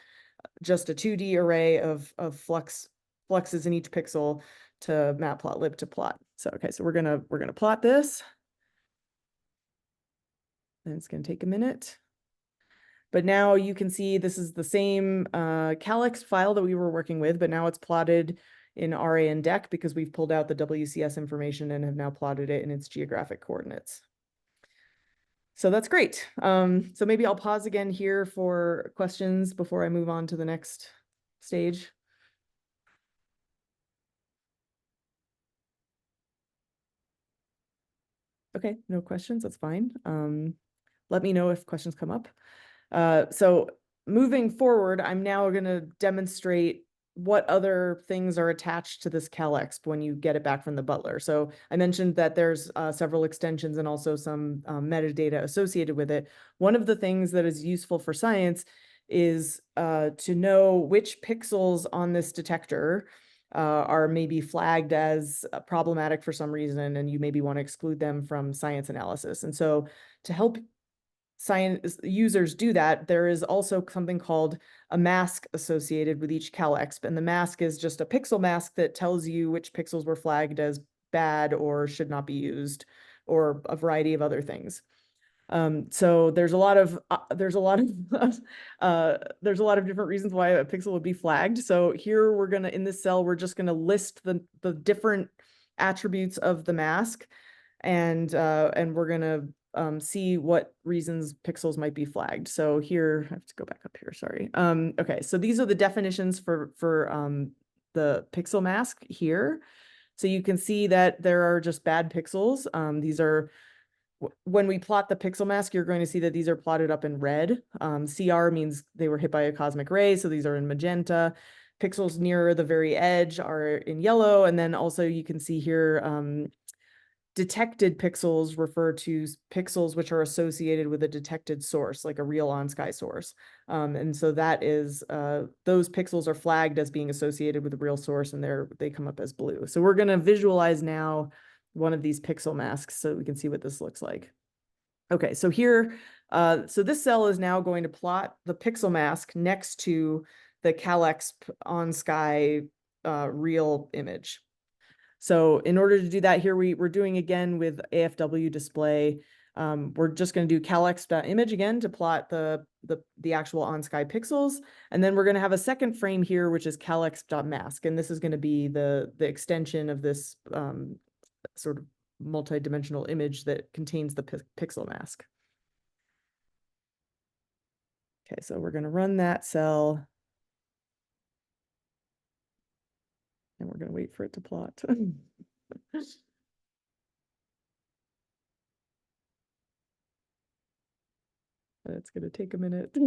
just a 2D array of fluxes in each pixel to matplotlib to plot. So okay, so we're gonna plot this, and it's going to take a minute. But now you can see this is the same calexp file that we were working with, but now it's plotted in RA and DEC because we've pulled out the WCS information and have now plotted it in its geographic coordinates. So that's great. So maybe I'll pause again here for questions before I move on to the next stage. Okay, no questions, that's fine. Let me know if questions come up. So moving forward, I'm now going to demonstrate what other things are attached to this CalExp when you get it back from the butler. So I mentioned that there's several extensions and also some metadata associated with it. One of the things that is useful for science is to know which pixels on this detector are maybe flagged as problematic for some reason, and you maybe want to exclude them from science analysis. And so to help science users do that, there is also something called a mask associated with each CalExp, and the mask is just a pixel mask that tells you which pixels were flagged as bad or should not be used, or a variety of other things. So there's a lot of there's a lot of different reasons why a pixel would be flagged. So here we're gonna, in this cell, we're just gonna list the different attributes of the mask, and we're gonna see what reasons pixels might be flagged. So here, I have to go back up here, sorry. Okay, so these are the definitions for the pixel mask here. So you can see that there are just bad pixels. These are, when we plot the pixel mask, you're going to see that these are plotted up in red. CR means they were hit by a cosmic ray, so these are in magenta. Pixels near the very edge are in yellow, and then also you can see here detected pixels refer to pixels which are associated with a detected source, like a real on-sky source. And so that is, those pixels are flagged as being associated with a real source, and they come up as blue. So we're gonna visualize now one of these pixel masks so we can see what this looks like. Okay, so here, so this cell is now going to plot the pixel mask next to the CalExp on-sky real image. So in order to do that here, we're doing again with AFW display. We're just going to do CalExp.image again to plot the actual on-sky pixels. And then we're going to have a second frame here, which is CalExp.mask. And this is going to be the extension of this sort of multi-dimensional image that contains the pixel mask. Okay, so we're going to run that cell. And we're going to wait for it to plot. It's going to take a minute.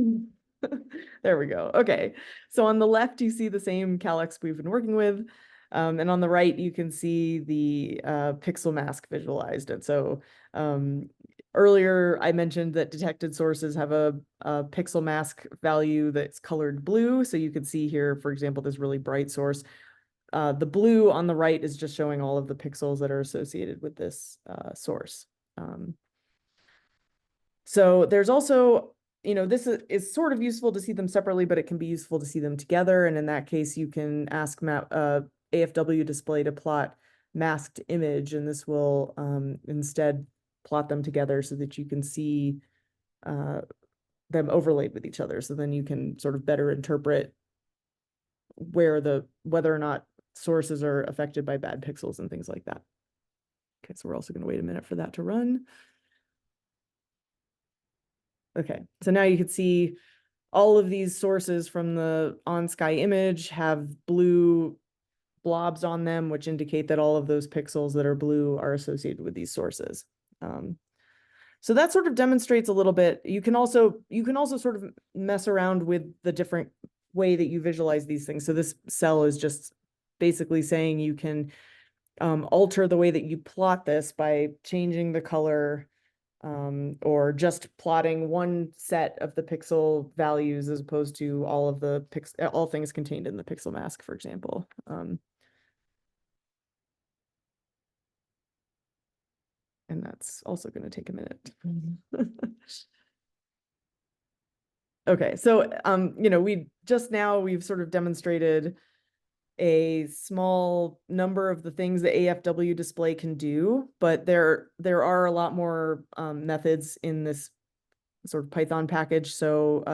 There we go. Okay, so on the left, you see the same CalExp we've been working with. And on the right, you can see the pixel mask visualized. And so earlier, I mentioned that detected sources have a pixel mask value that's colored blue. So you can see here, for example, this really bright source. The blue on the right is just showing all of the pixels that are associated with this source. So there's also, this is sort of useful to see them separately, but it can be useful to see them together. And in that case, you can ask AFW display to plot masked image, and this will instead plot them together so that you can see them overlaid with each other. So then you can sort of better interpret whether or not sources are affected by bad pixels and things like that. Okay, so we're also going to wait a minute for that to run. Okay, so now you can see all of these sources from the on-sky image have blue blobs on them, which indicate that all of those pixels that are blue are associated with these sources. So that sort of demonstrates a little bit. You can also sort of mess around with the different way that you visualize these things. So this cell is just basically saying you can alter the way that you plot this by changing the color, or just plotting one set of the pixel values as opposed to all of the all things contained in the pixel mask, for example. And that's also going to take a minute. Okay, so we've sort of demonstrated a small number of the things that AFW display can do, but there are a lot more methods in this sort of Python package. So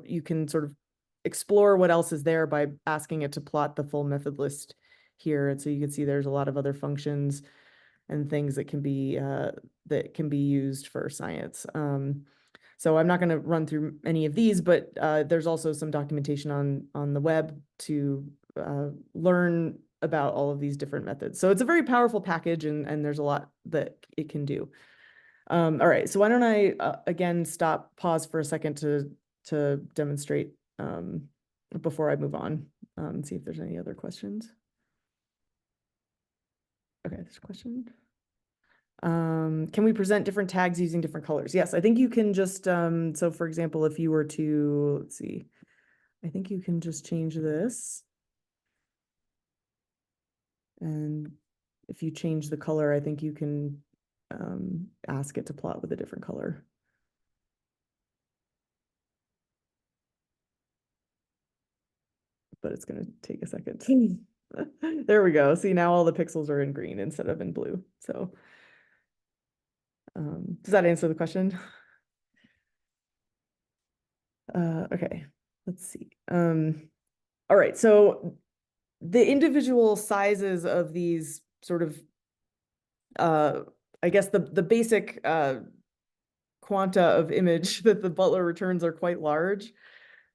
you can sort of explore what else is there by asking it to plot the full method list here. And so you can see there's a lot of other functions and things that can be used for science. So I'm not going to run through any of these, but there's also some documentation on the web to learn about all of these different methods. So it's a very powerful package, and there's a lot that it can do. All right, so why don't I again pause for a second to demonstrate before I move on. and see if there's any other questions. Okay, there's a question. Can we present different tags using different colors? Yes, I think you can just, so for example, if you were to, let's see, I think you can just change this. And if you change the color, I think you can ask it to plot with a different color. But it's going to take a second. There we go. See, now all the pixels are in green instead of in blue. So does that answer the question? Okay, let's see. All right, so the individual sizes of these sort of, I guess the basic quanta of image that the Butler returns are quite large.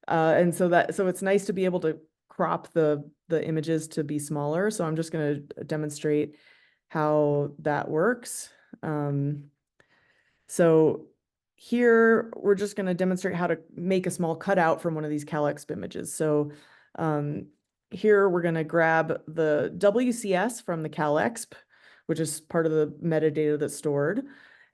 And so it's nice to be able to crop the images to be smaller. So I'm just going to demonstrate how that works. So here we're just going to demonstrate how to make a small cutout from one of these CalExp images. So here we're going to grab the WCS from the CalExp, which is part of the metadata that's stored.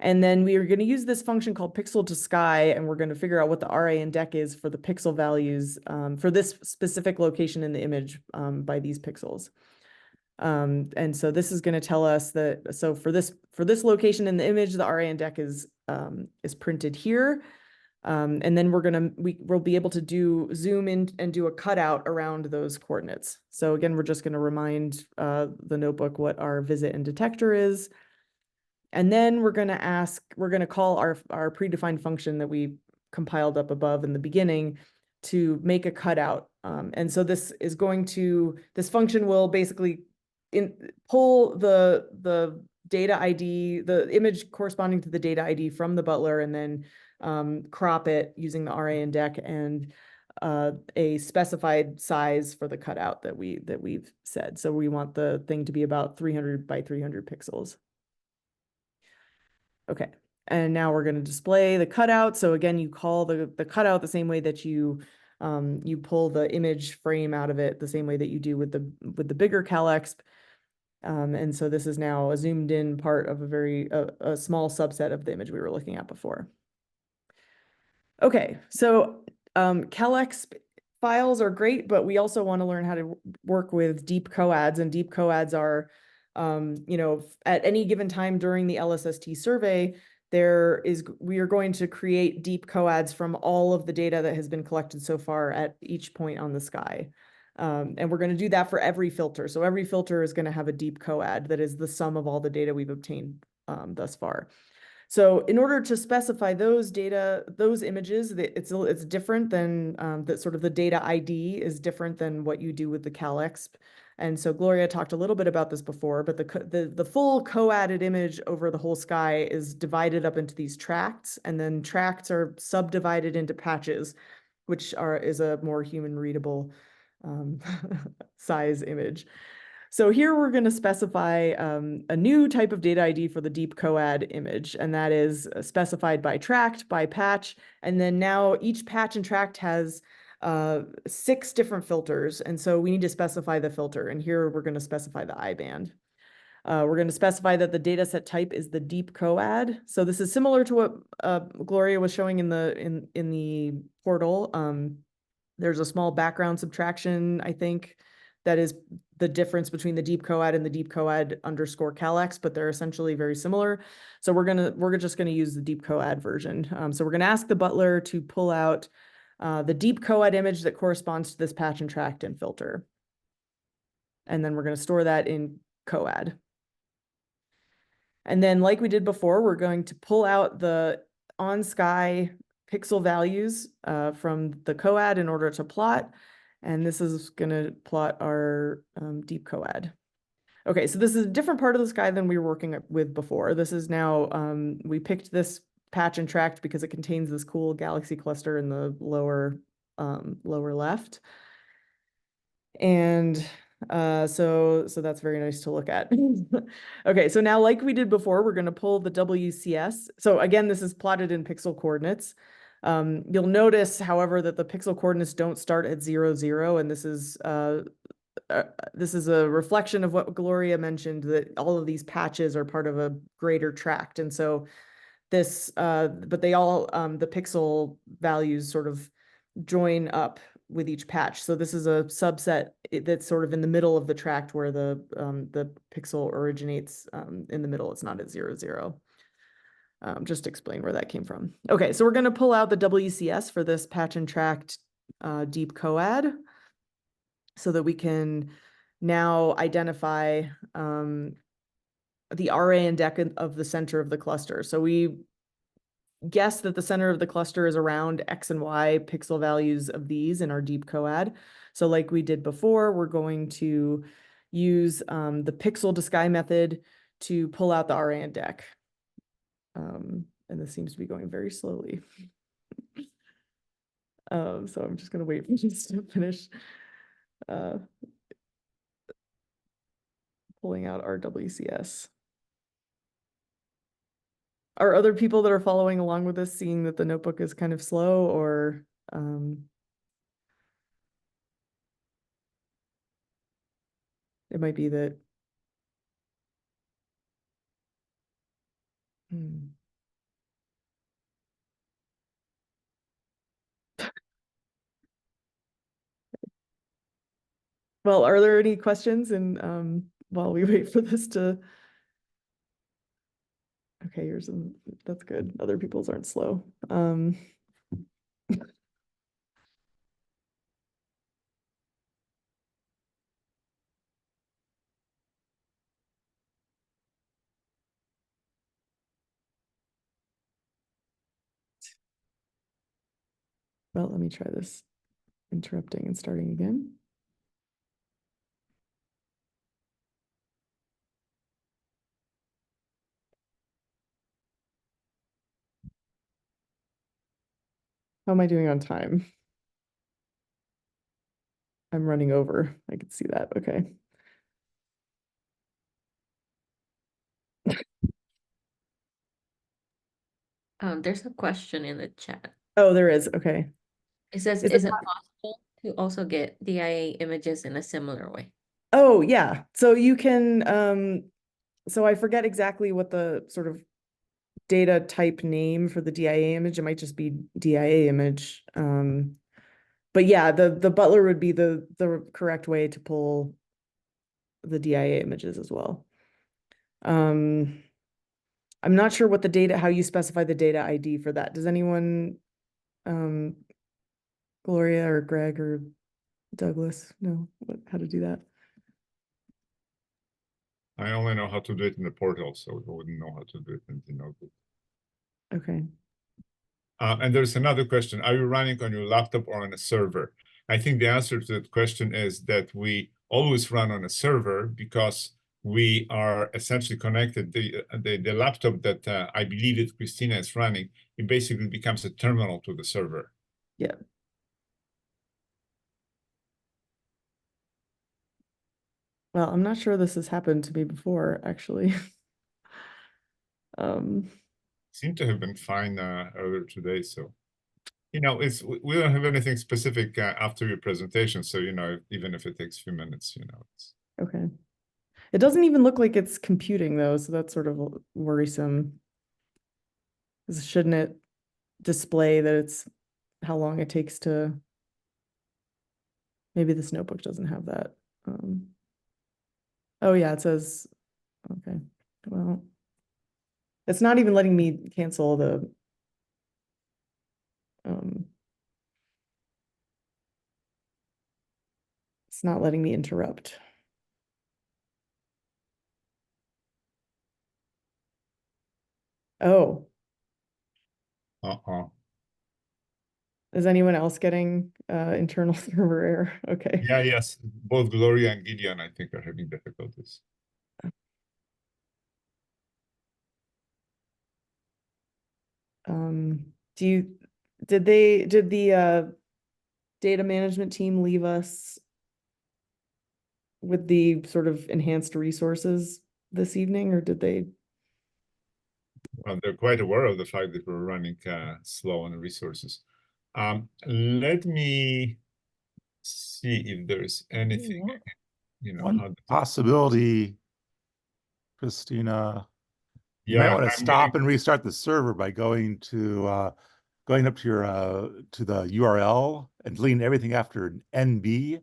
And then we are going to use this function called pixel to sky, and we're going to figure out what the RA index is for the pixel values for this specific location in the image by these pixels. And so this is going to tell us that, so for this location in the image, the RA index is printed here. And then we'll be able to zoom in and do a cutout around those coordinates. So again, we're just going to remind the notebook what our visit and detector is. And then we're going to call our predefined function that we compiled up above in the beginning to make a cutout. And so this function will basically pull the data ID, the image corresponding to the data ID from the Butler, and then crop it using the RA index and a specified size for the cutout that we've said. So we want the thing to be about 300 by 300 pixels. Okay, and now we're going to display the cutout. So again, you call the cutout the same way that you pull the image frame out of it, the same way that you do with the bigger CalExp. And so this is now a zoomed in part of a small subset of the image we were looking at before. Okay, so CalExp files are great, but we also want to learn how to work with deep coads, and deep coads are at any given time during the LSST survey, we are going to create deep coads from all of the data that has been collected so far at each point on the sky. And we're going to do that for every filter. So every filter is going to have a deep coad that is the sum of all the data we've obtained thus far. So in order to specify those images, it's different than that sort of the data ID is different than what you do with the CalExp. And so Gloria talked a little bit about this before, but the full co-added image over the whole sky is divided up into these tracts, and then tracts are subdivided into patches, which is a more human readable size image. So here we're going to specify a new type of data ID for the deep coad image, and that is specified by tract, by patch, and then now each patch and tract has 6 different filters, and so we need to specify the filter, and here we're going to specify the I-band. We're going to specify that the dataset type is the deep coad. So this is similar to what Gloria was showing in the portal. There's a small background subtraction, I think, that is the difference between the deep coad and the deep coad _ CalExp, but they're essentially very similar. So we're just gonna use the deep coad version. So we're gonna ask the Butler to pull out the deep coad image that corresponds to this patch and tract and filter. And then we're gonna store that in coad. And then like we did before, we're going to pull out the on-sky pixel values from the coad in order to plot. And this is going to plot our deep coad. Okay, so this is a different part of the sky than we were working with before. This is now, we picked this patch and tract because it contains this cool galaxy cluster in the lower left. And so that's very nice to look at. Okay, so now like we did before, we're going to pull the WCS. So again, this is plotted in pixel coordinates. You'll notice, however, that the pixel coordinates don't start at 0, 0, and this is a reflection of what Gloria mentioned, that all of these patches are part of a greater tract. And so this, but they all, the pixel values sort of join up with each patch. So this is a subset that's sort of in the middle of the tract where the pixel originates in the middle. It's not at 0, 0. Just to explain where that came from. Okay, so we're going to pull out the WCS for this patch and tract deep coad so that we can now identify the RA index of the center of the cluster. So we guess that the center of the cluster is around X and Y pixel values of these in our deep coad. So like we did before, we're going to use the pixel to sky method to pull out the RA index. And this seems to be going very slowly. So I'm just going to wait for this to finish pulling out our WCS. Are other people that are following along with us seeing that the notebook is kind of slow, or it might be that Well, are there any questions? And while we wait for this to, okay, here's some, that's good. Other people's aren't slow. Well, let me try this, interrupting and starting again. How am I doing on time? I'm running over. I can see that. Okay. There's a question in the chat. Oh, there is. Okay. It says, is it possible to also get DIA images in a similar way? Oh, yeah. So you can, so I forget exactly what the sort of data type name for the DIA image. It might just be DIA image. But yeah, the butler would be the correct way to pull the DIA images as well. I'm not sure what the data, how you specify the data ID for that. Does anyone, Gloria or Greg or Douglas know how to do that? I only know how to do it in the portal, so I wouldn't know how to do it in the notebook. Okay. And there's another question. Are you running on your laptop or on a server? I think the answer to that question is that we always run on a server because we are essentially connected. The laptop that I believe that Christina is running, it basically becomes a terminal to the server. Yeah. Well, I'm not sure this has happened to me before, actually. Seemed to have been fine earlier today, so you know, we don't have anything specific after your presentation, so you know, even if it takes a few minutes, you know, it's okay. It doesn't even look like it's computing though, so that's sort of worrisome. Shouldn't it display that it's how long it takes to, maybe this notebook doesn't have that. Oh yeah, it says, okay, well, it's not even letting me cancel the, it's not letting me interrupt. Oh. Is anyone else getting internal server error? Okay. yeah, yes. Both Gloria and Gideon, I think, are having difficulties. Did the data management team leave us with the sort of enhanced resources this evening, or did they? Well, they're quite aware of the fact that we're running slow on resources. Let me see if there's anything, you know, One how possibility, Christina, you might yeah, want to I'm stop and restart the server by going to going up to your to the URL and deleting everything after NB,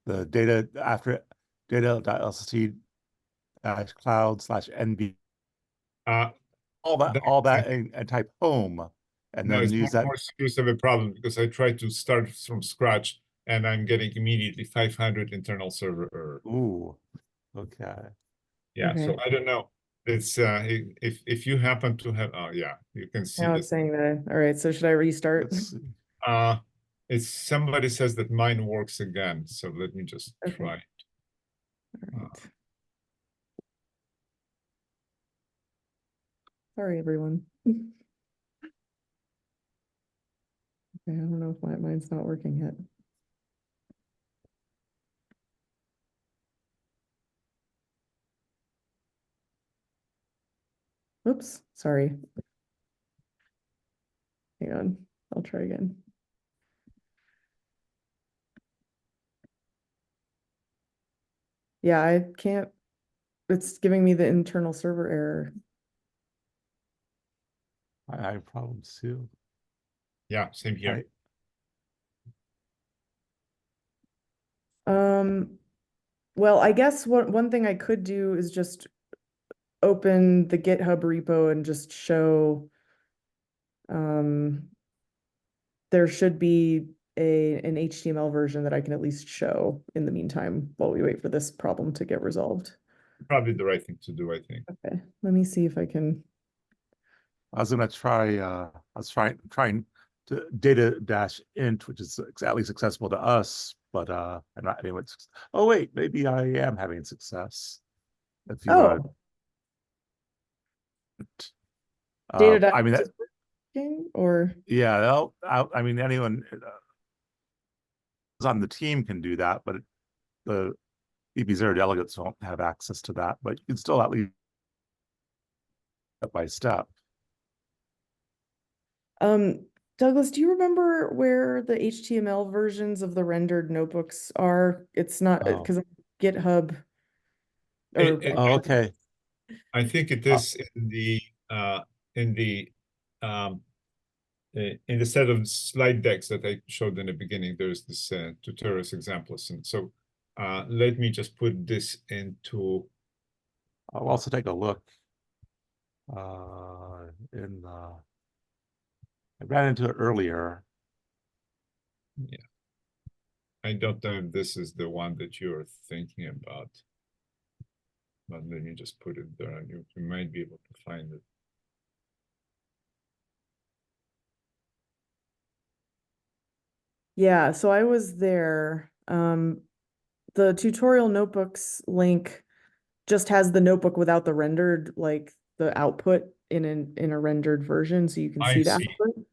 the data after data.lst cloud/NB, uh, all that and type home and no, then it's use that. more serious of a problem because I tried to start from scratch and I'm getting immediately 500 internal server error. Ooh, okay. Yeah, so Okay. I don't know. It's if you happen to have, oh yeah, you can see Now that. it's saying that. All right, so should I restart? Let's see. It's somebody says that mine works again, so let me just Okay. try. All right. Sorry, everyone. Okay, I don't know if mine's not working yet. Oops, sorry. Hang on, I'll try again. Yeah, I can't, it's giving me the internal server error. I have problems too. Yeah, same here. Well, I guess one thing I could do is just open the GitHub repo and just show there should be an HTML version that I can at least show in the meantime while we wait for this problem to get resolved. Probably the right thing to do, I think. Okay, let me see if I can. I was gonna try I was trying to data-int, which is at least accessible to us, but I'm not anyway. Oh wait, maybe I am having success. If you Oh, data I mean that, working or yeah, I mean anyone who's on the team can do that, but the EP0 delegates won't have access to that, but you can still at least step by step. Douglas, do you remember where the HTML versions of the rendered notebooks are? It's not Oh. because GitHub. Or Oh, okay. I think it is in the set of slide decks that I showed in the beginning. There's this tutorials examples, and so let me just put this into. I'll also take a look in I ran into it earlier. Yeah, I don't know if this is the one that you're thinking about, but let me just put it there, and you might be able to find it. yeah, so I was there. The tutorial notebooks link just has the notebook without the rendered, like the output in a rendered version, so you can I see the see. output.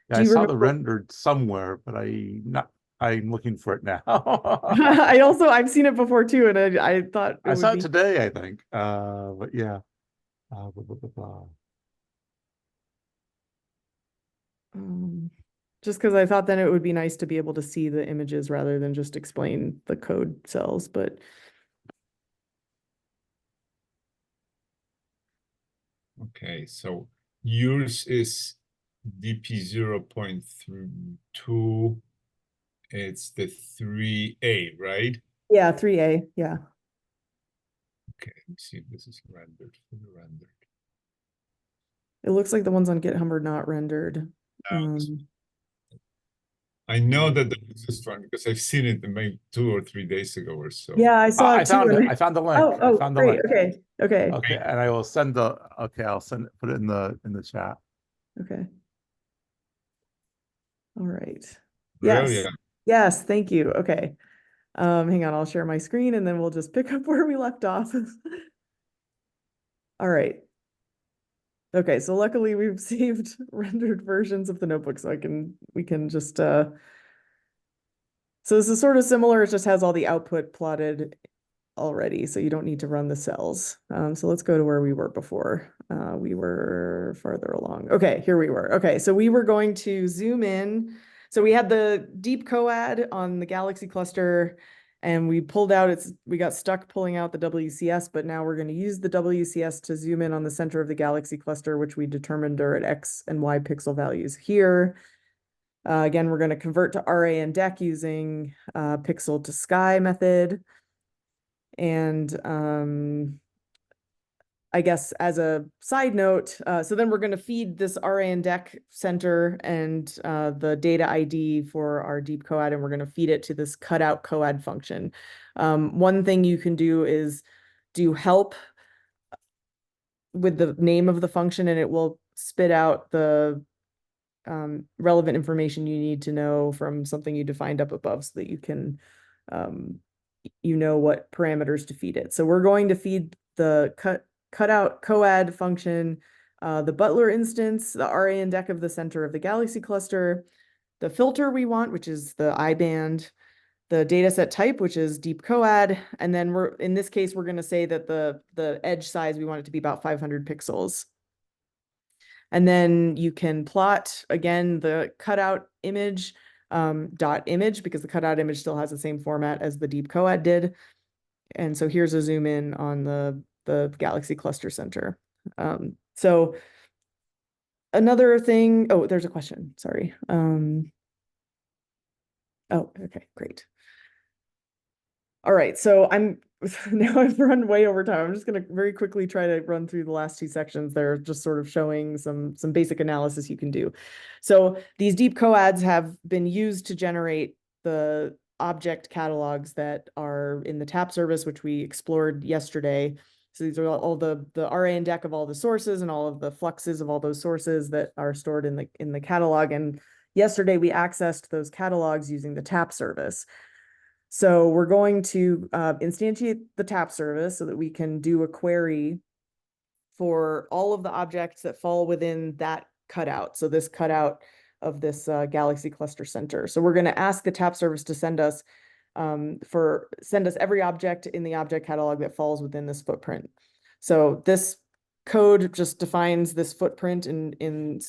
Yeah, Do I you saw the remember? rendered somewhere, but I'm looking for it now. I've seen it before too, and I thought it I would saw it be today, I think. But yeah. Blah, blah, blah, blah. just because I thought then it would be nice to be able to see the images rather than just explain the code cells, but Okay, so yours is DP 0.2. It's the 3A, right? yeah, 3A, yeah. Okay, let me see if this is rendered, fully rendered. It looks like the ones on GitHub are not rendered. I know that there is this one because I've seen it maybe 2 or 3 days ago or so. Yeah, I saw I it too. found it. I found the link. I found the Great. link. Okay. Okay, and I will send the I'll put it in the chat. Okay. All right. Brilliant. Yes, thank you. Okay. Hang on, I'll share my screen and then we'll just pick up where we left off. All right. Okay, so luckily we've saved rendered versions of the notebook so we can just so this is sort of similar, it just has all the output plotted already, so you don't need to run the cells. So let's go to where we were before. We were farther along. Okay, here we were. Okay, so we were going to zoom in. So we had the deep coad on the galaxy cluster, and we pulled out we got stuck pulling out the WCS, but now we're going to use the WCS to zoom in on the center of the galaxy cluster, which we determined are at X and Y pixel values here. Again, we're going to convert to RA and DEC using pixel to sky method. And I guess as a side note, so then we're going to feed this RA and DEC center and the data ID for our deep coad, and we're going to feed it to this cutout coad function. One thing you can do is do help with the name of the function, and it will spit out the relevant information you need to know from something you defined up above so that you can what parameters to feed it. So we're going to feed the cutout coad function, the Butler instance, the RA and DEC of the center of the galaxy cluster, the filter we want, which is the I-band, the dataset type, which is deep coad, and then in this case, we're going to say that the edge size, we want it to be about 500 pixels. And then you can plot, again, the cutout image, dot image, because the cutout image still has the same format as the deep coad did. And so here's a zoom in on the galaxy cluster center. So another thing, oh, there's a question, sorry. Oh, okay, great. All right, so now I've run way over time. I'm just going to very quickly try to run through the last two sections. They're just sort of showing some basic analysis you can do. So these deep coads have been used to generate the object catalogs that are in the TAP service, which we explored yesterday. So these are all the RA and DEC of all the sources and all of the fluxes of all those sources that are stored in the catalog. And yesterday we accessed those catalogs using the TAP service. So we're going to instantiate the TAP service so that we can do a query for all of the objects that fall within that cutout. So this cutout of this galaxy cluster center. So we're going to ask the TAP service to send us every object in the object catalog that falls within this footprint. So this code just defines this footprint in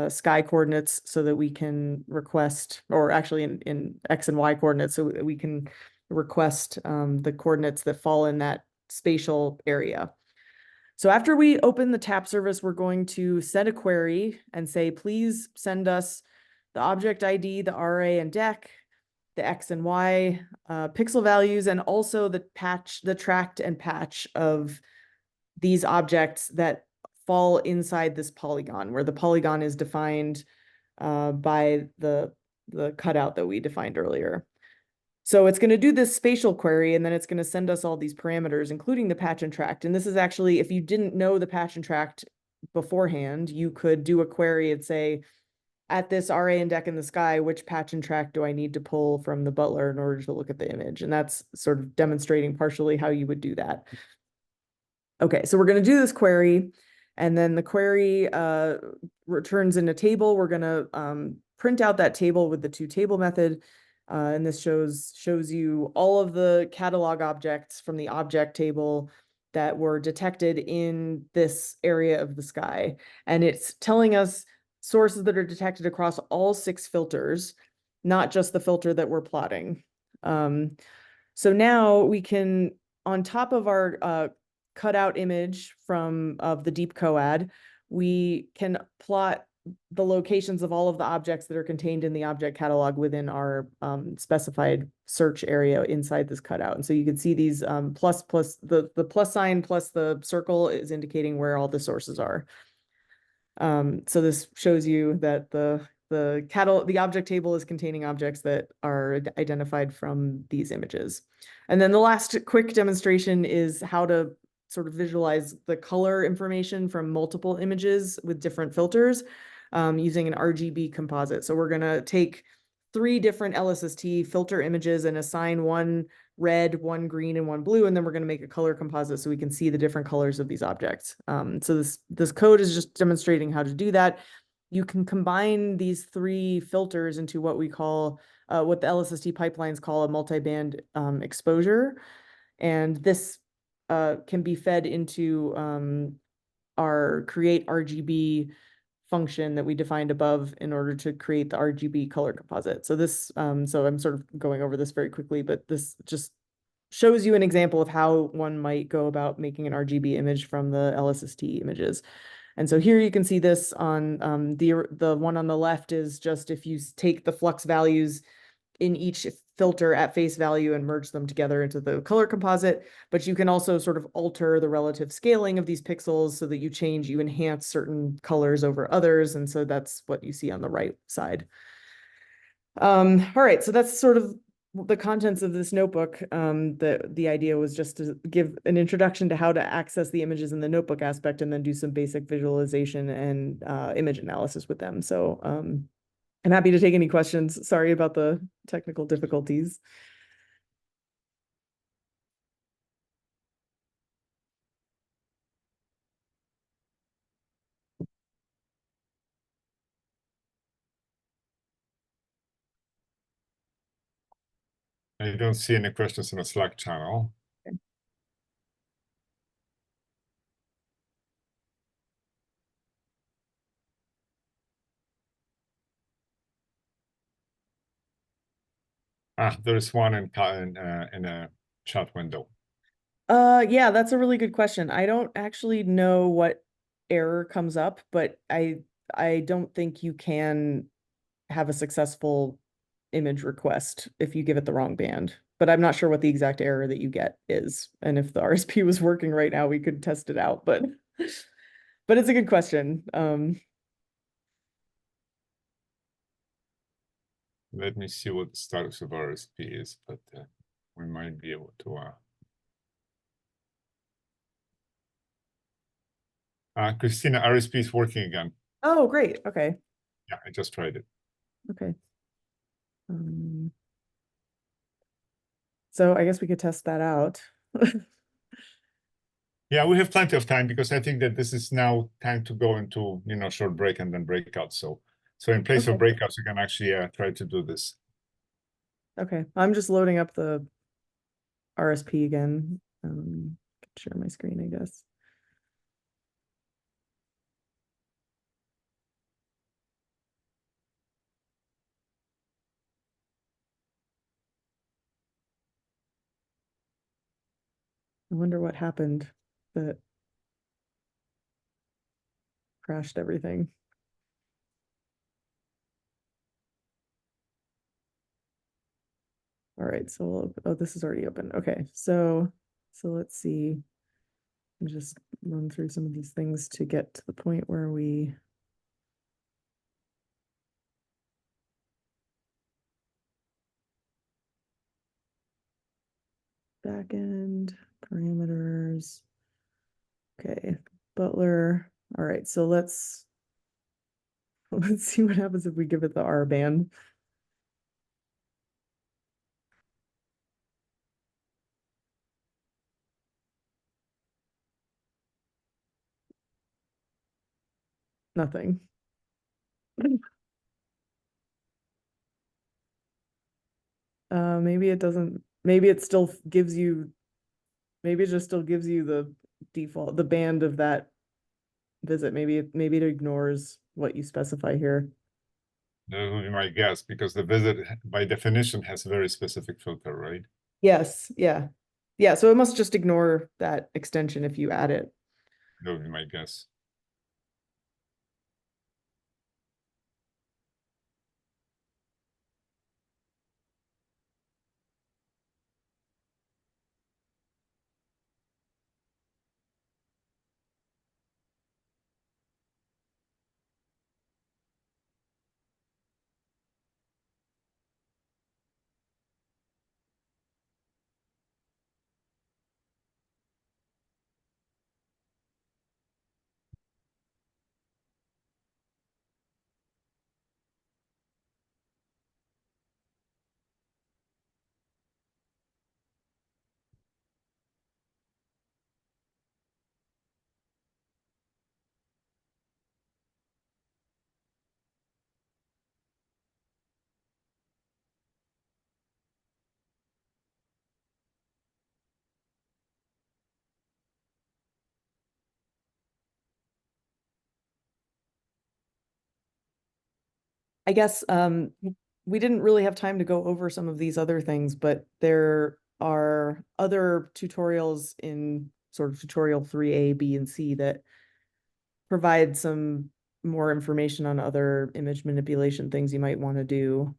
sky coordinates so that we can request, or actually in X and Y coordinates, so that we can request the coordinates that fall in that spatial area. So after we open the TAP service, we're going to send a query and say, please send us the object ID, the RA and DEC, the X and Y pixel values, and also the tracked and patch of these objects that fall inside this polygon, where the polygon is defined by the cutout that we defined earlier. So it's going to do this spatial query, and then it's going to send us all these parameters, including the patch and tract. And this is actually, if you didn't know the patch and tract beforehand, you could do a query and say, at this RA and DEC in the sky, which patch and tract do I need to pull from the Butler in order to look at the image? And that's sort of demonstrating partially how you would do that. Okay, so we're going to do this query, and then the query returns in a table. We're going to print out that table with the toTable method, and this shows you all of the catalog objects from the object table that were detected in this area of the sky. And it's telling us sources that are detected across all 6 filters, not just the filter that we're plotting. So now we can, on top of our cutout image of the deep coad, we can plot the locations of all of the objects that are contained in the object catalog within our specified search area inside this cutout. And so you can see these the plus sign plus the circle is indicating where all the sources are. So this shows you that the object table is containing objects that are identified from these images. And then the last quick demonstration is how to sort of visualize the color information from multiple images with different filters using an RGB composite. So we're going to take 3 different LSST filter images and assign one red, one green, and one blue, and then we're going to make a color composite so we can see the different colors of these objects. So this code is just demonstrating how to do that. You can combine these 3 filters into what we call, what the LSST pipelines call a multi-band exposure, and this can be fed into our create RGB function that we defined above in order to create the RGB color composite. So this, so I'm sort of going over this very quickly, but this just shows you an example of how one might go about making an RGB image from the LSST images. And so here you can see this on the one on the left is just if you take the flux values in each filter at face value and merge them together into the color composite, but you can also sort of alter the relative scaling of these pixels so that you enhance certain colors over others. And so that's what you see on the right side. All right, so that's sort of the contents of this notebook. The idea was just to give an introduction to how to access the images in the notebook aspect and then do some basic visualization and image analysis with them. So I'm happy to take any questions. Sorry about the technical difficulties. I don't see any questions in the Slack channel. There is one in a chat window. Yeah, that's a really good question. I don't actually know what error comes up, but I don't think you can have a successful image request if you give it the wrong band. But I'm not sure what the exact error that you get is. And if the RSP was working right now, we could test it out, but it's a good question. Let me see what the status of RSP is, but we might be able to. Christina, RSP is working again. Oh, great. Okay. Yeah, I just tried it. Okay. So I guess we could test that out. Yeah, we have plenty of time because I think that this is now time to go into short break and then breakout. So in place of Okay. breakouts, you can actually try to do this. Okay, I'm just loading up the RSP again. Share my screen, I guess. I wonder what happened that crashed everything. All right, so oh, this is already open. Okay, so let's see. I'll just run through some of these things to get to the point where we backend parameters. Okay, Butler. All right, so let's see what happens if we give it the R band. Nothing. Maybe it doesn't, maybe it still gives you, maybe it just still gives you the default, the band of that visit. Maybe it ignores what you specify here. That would be my guess because the visit by definition has a very specific filter, right? Yes, yeah. Yeah, so it must just ignore that extension if you add it. That would be my guess. I guess we didn't really have time to go over some of these other things, but there are other tutorials in sort of tutorial 3A, B, and C that provide some more information on other image manipulation things you might want to do.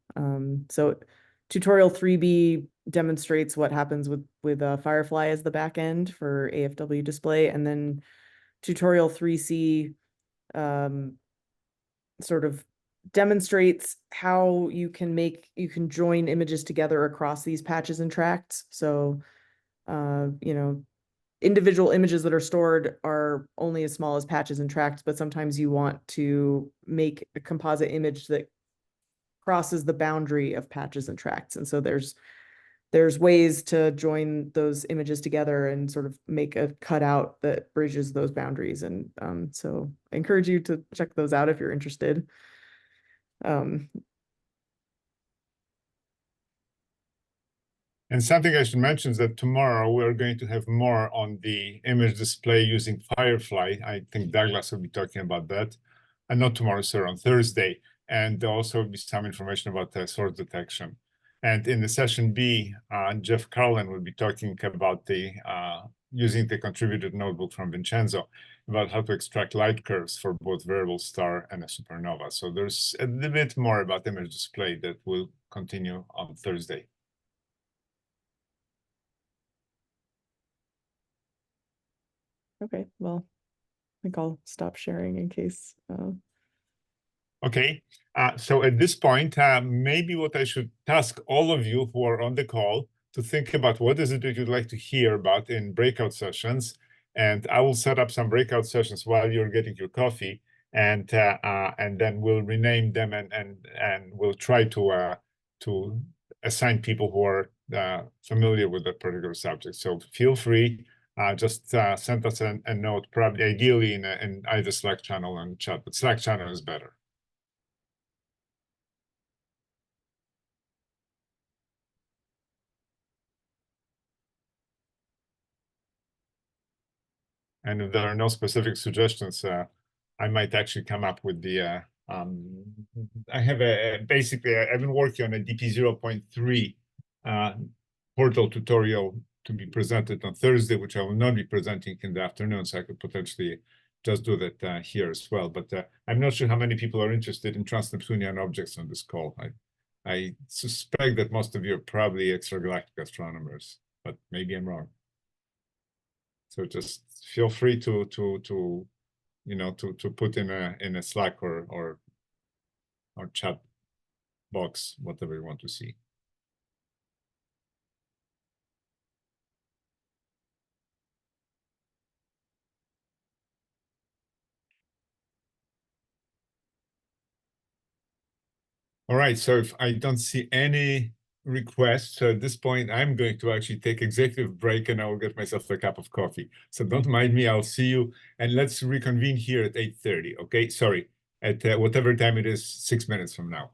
So tutorial 3B demonstrates what happens with Firefly as the back end for AFW display, and then tutorial 3C sort of demonstrates how you can join images together across these patches and tracts. So you know, individual images that are stored are only as small as patches and tracts, but sometimes you want to make a composite image that crosses the boundary of patches and tracts. And so there's ways to join those images together and sort of make a cutout that bridges those boundaries. And so I encourage you to check those out if you're interested. And something I should mention is that tomorrow we're going to have more on the image display using Firefly. I think Douglas will be talking about that. And not tomorrow, sir, on Thursday. And there'll also be some information about source detection. And in the session B, Jeff Carlin will be talking about the using the contributed notebook from Vincenzo about how to extract light curves for both variable star and a supernova. So there's a little bit more about image display that will continue on Thursday. Okay, well, I think I'll stop sharing in case. Okay, so at this point, maybe what I should task all of you who are on the call to think about what is it that you'd like to hear about in breakout sessions. And I will set up some breakout sessions while you're getting your coffee, and then we'll rename them and we'll try to assign people who are familiar with that particular subject. So feel free. Just send us a note, probably ideally in either Slack channel and chat, but Slack channel is better. And if there are no specific suggestions, I might actually come up with the, I have basically, I've been working on a DP 0.3 portal tutorial to be presented on Thursday, which I will not be presenting in the afternoon, so I could potentially just do that here as well. But I'm not sure how many people are interested in trans-Neptunian objects on this call. I suspect that most of you are probably extragalactic astronomers, but maybe I'm wrong. So just feel free to put in a Slack or chat box whatever you want to see. All right, so if I don't see any requests, so at this point, I'm going to actually take executive break and I will get myself a cup of coffee. So don't mind me, I'll see you. And let's reconvene here at 8:30, okay? Sorry, at whatever time it is, 6 minutes from now.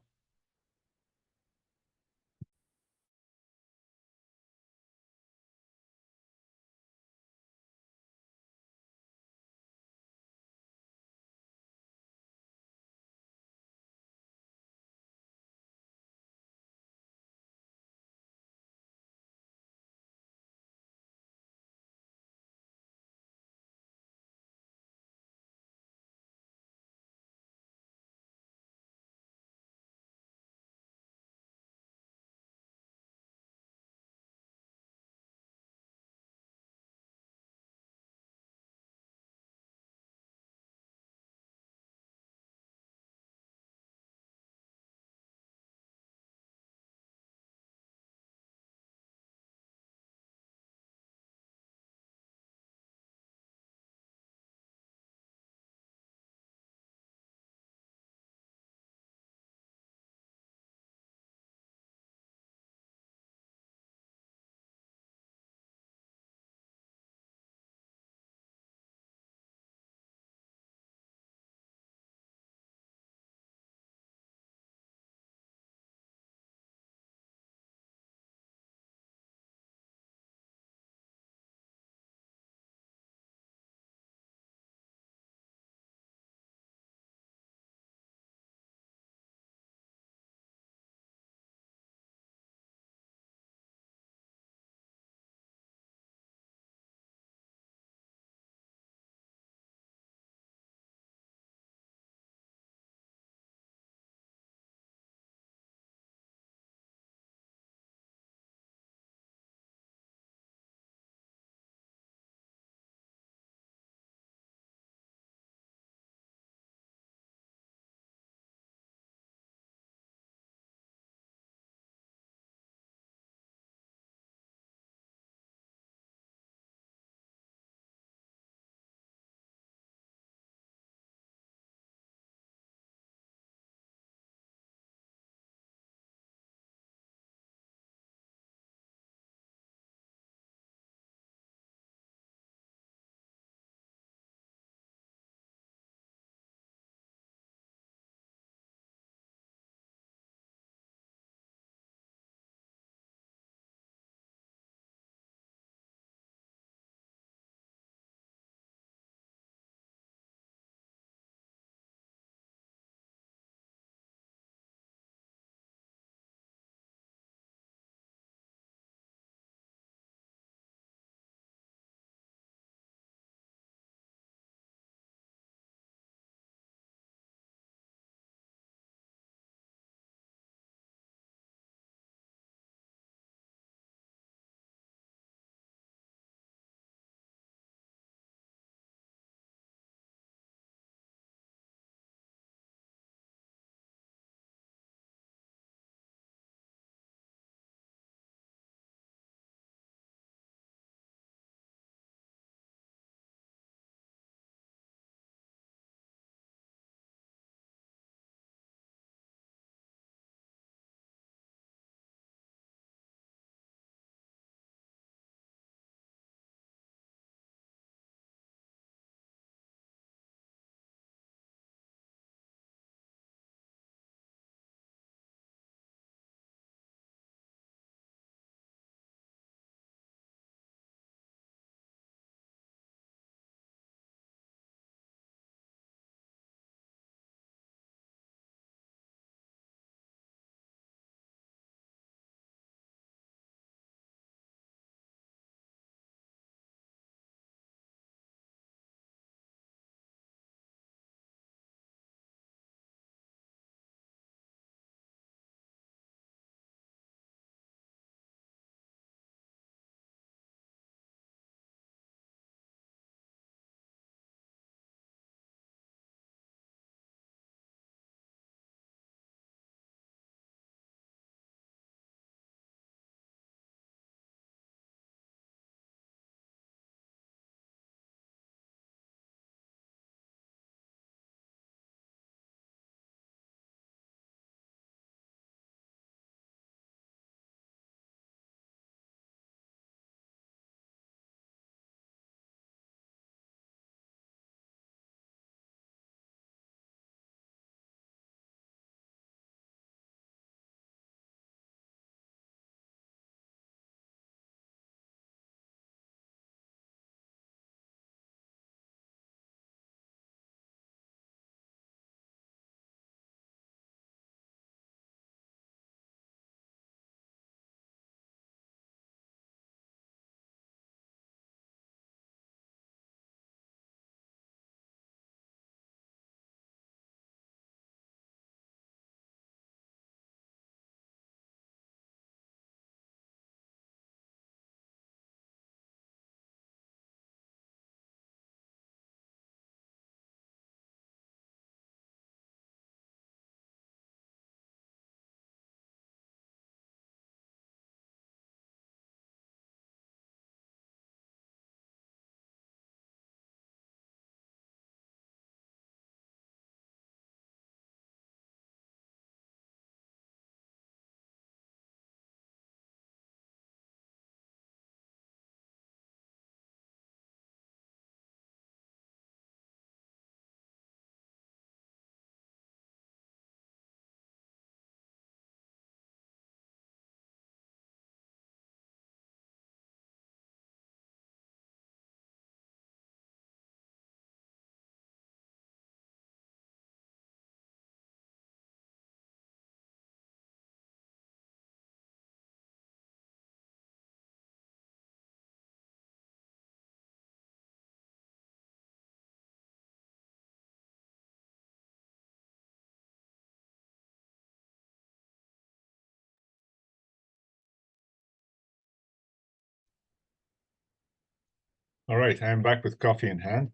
All right, I am back with coffee in hand.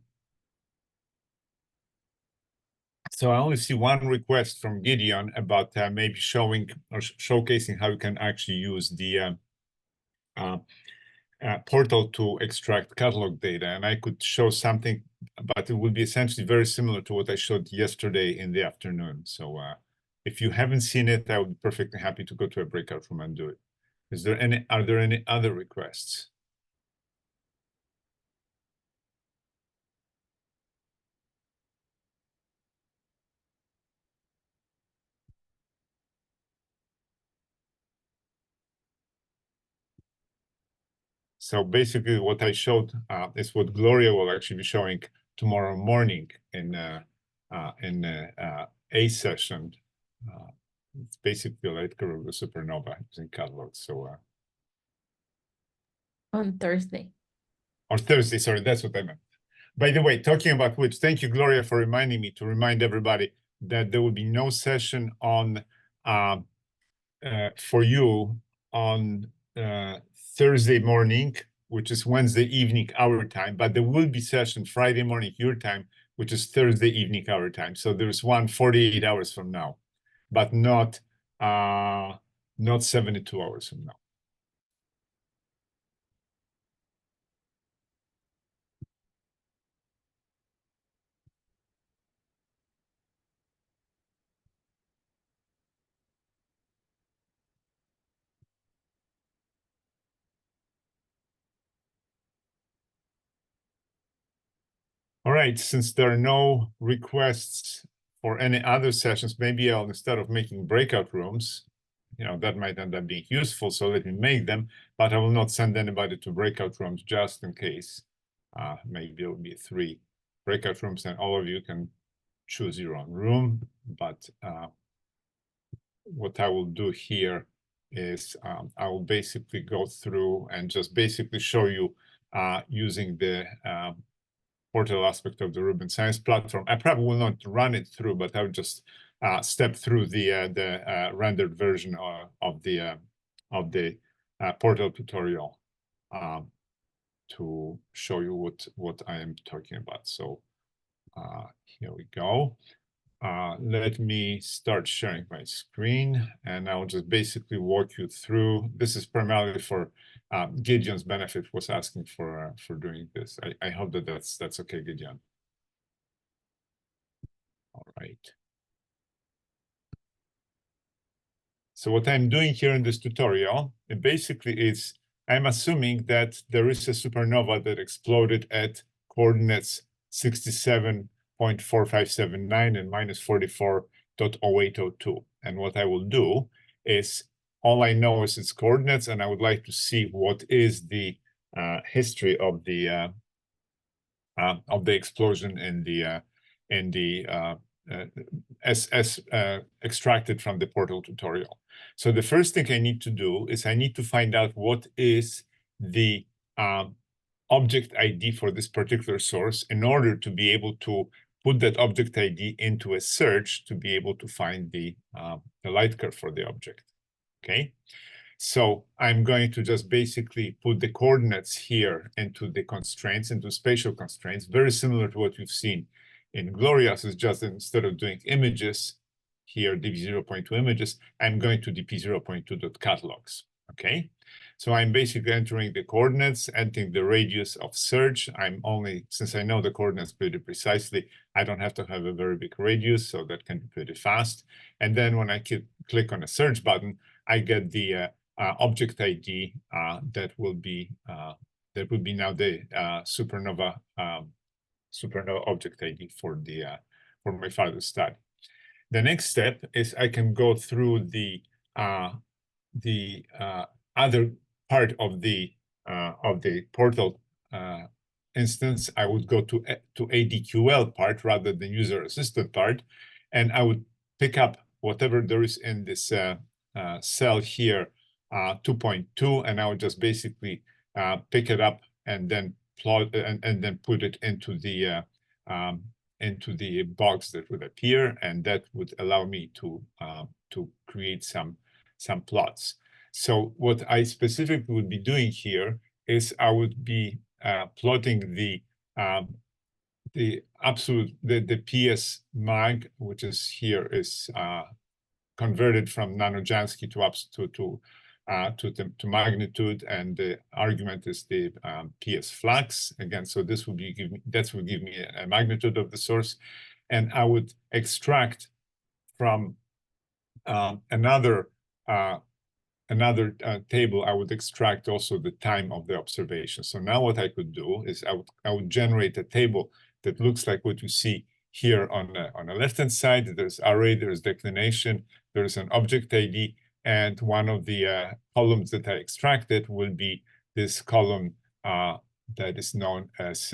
So I only see one request from Gideon about maybe showing or showcasing how you can actually use the portal to extract catalog data. And I could show something, but it would be essentially very similar to what I showed yesterday in the afternoon. So if you haven't seen it, I would be perfectly happy to go to a breakout room and do it. Are there any other requests? So basically what I showed is what Gloria will actually be showing tomorrow morning in a session. It's basically a light curve of the supernova using catalogs. So On Thursday. or Thursday, sorry, that's what I meant. By the way, talking about which, thank you, Gloria, for reminding me to remind everybody that there will be no session on for you on Thursday morning, which is Wednesday evening our time, but there will be session Friday morning your time, which is Thursday evening our time. So there's one 48 hours from now, but not 72 hours from now. All right, since there are no requests for any other sessions, maybe I'll, instead of making breakout rooms, that might end up being useful, so let me make them, but I will not send anybody to breakout rooms just in case. Maybe it'll be 3 breakout rooms and all of you can choose your own room, but what I will do here is I will basically go through and just basically show you using the portal aspect of the Rubin Science Platform. I probably will not run it through, but I'll just step through the rendered version of the portal tutorial to show you what I am talking about. So here we go. Let me start sharing my screen, and I'll just basically walk you through. This is primarily for Gideon's benefit, was asking for doing this. I hope that that's okay, Gideon. All right. So what I'm doing here in this tutorial, it basically is I'm assuming that there is a supernova that exploded at coordinates 67.4579 and minus 44.0802. And what I will do is, all I know is its coordinates, and I would like to see what is the history of the explosion in the as extracted from the portal tutorial. So the first thing I need to do is I need to find out what is the object ID for this particular source in order to be able to put that object ID into a search to be able to find the light curve for the object, okay? So I'm going to just basically put the coordinates here into the constraints, into spatial constraints, very similar to what you've seen in Gloria's, is just instead of doing images here, dp0.2 images, I'm going to dp0.2.catalogs, okay? So I'm basically entering the coordinates, entering the radius of search. I'm only, since I know the coordinates pretty precisely, I don't have to have a very big radius, so that can be pretty fast. And then when I click on a search button, I get the object ID that will be now the supernova object ID for my further study. The next step is I can go through the other part of the portal instance. I would go to ADQL part rather than user assisted part, and I would pick up whatever there is in this cell here, 2.2, and I would just basically pick it up and then plot and then put it into the box that would appear, and that would allow me to create some plots. So what I specifically would be doing here is I would be plotting the absolute the PS mag, which is here, is converted from nanojansky to magnitude, and the argument is the PS flux again. So this will be that will give me a magnitude of the source, and I would extract from another table. I would extract also the time of the observation. So now what I could do is I would generate a table that looks like what you see here on the left-hand side. There's array, there's declination, there's an object ID, and one of the columns that I extracted will be this column that is known as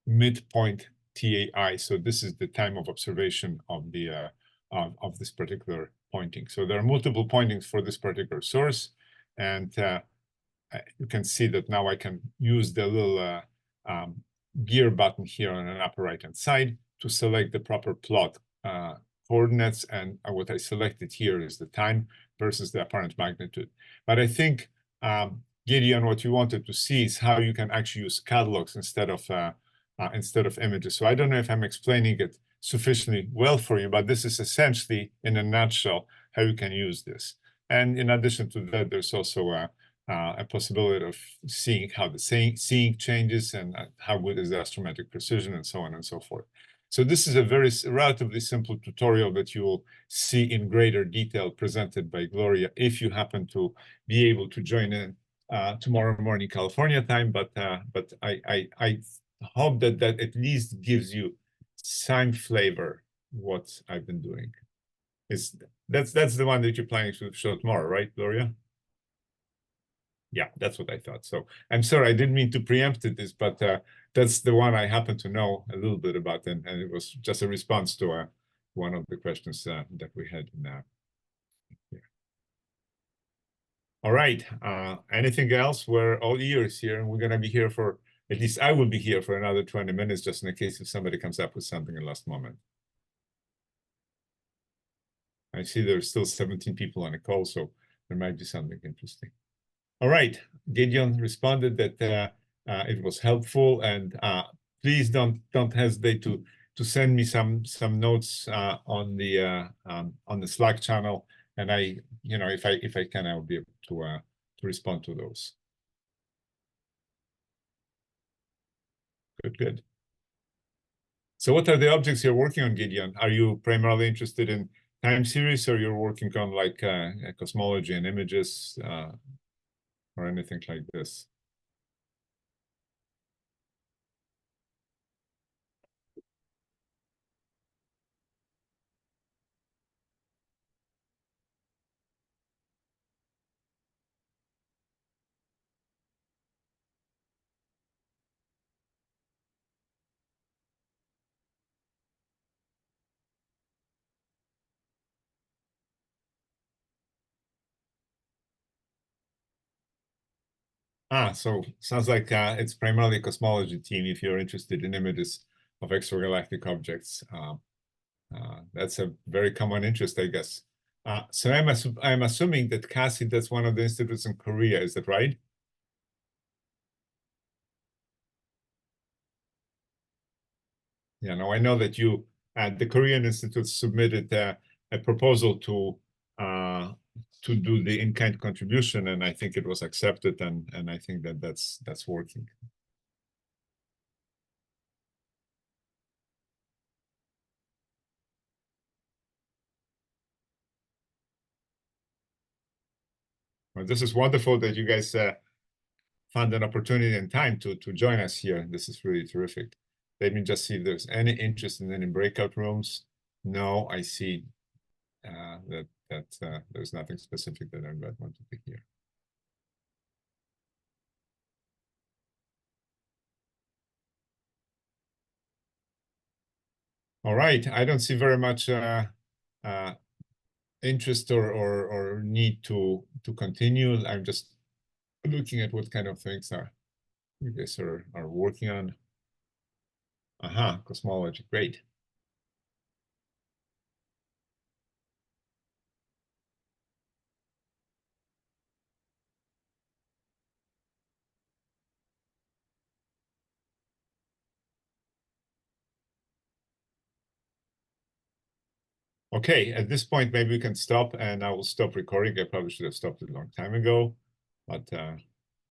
midpoint TAI. So this is the time of observation of the of this particular pointing. So there are multiple pointings for this particular source, and you can see that now I can use the little gear button here on the upper right-hand side to select the proper plot coordinates, and what I selected here is the time versus the apparent magnitude. But I think, Gideon, what you wanted to see is how you can actually use catalogs instead of images. So I don't know if I'm explaining it sufficiently well for you, but this is essentially, in a nutshell, how you can use this. And in addition to that, there's also a possibility of seeing how the seeing changes and how good is the astrometric precision and so on and so forth. So this is a very relatively simple tutorial that you will see in greater detail presented by Gloria if you happen to be able to join in tomorrow morning California time. But I hope that at least gives you some flavor what I've been doing. That's the one that you're planning to show tomorrow, right, Gloria? Yeah, that's what I thought. So I'm sorry, I didn't mean to preempt this, but that's the one I happen to know a little bit about, and it was just a response to one of the questions that we had in here. All right, anything else? We're all ears here, and we're gonna be here for, at least I will be here for another 20 minutes, just in case if somebody comes up with something in the last moment. I see there's still 17 people on the call, so there might be something interesting. All right, Gideon responded that it was helpful, and please don't hesitate to send me some notes on the Slack channel, and if I can, I will be able to respond to those. Good. So what are the objects you're working on, Gideon? Are you primarily interested in time series, or you're working on like cosmology and images, or anything like this? So sounds like it's primarily a cosmology team if you're interested in images of extragalactic objects. That's a very common interest, I guess. So I'm assuming that CASI, that's one of the institutes in Korea, is that right? Yeah, no, I know that you at the Korean Institute submitted a proposal to do the in-kind contribution, and I think it was accepted, and I think that's working. Well, this is wonderful that you guys found an opportunity and time to join us here. This is really terrific. Let me just see if there's any interest in any breakout rooms. No, I see that there's nothing specific that I might want to pick here. All right, I don't see very much interest or need to continue. I'm just looking at what kind of things you guys are working on. Cosmology, great. Okay, at this point, maybe we can stop, and I will stop recording. I probably should have stopped it a long time ago, but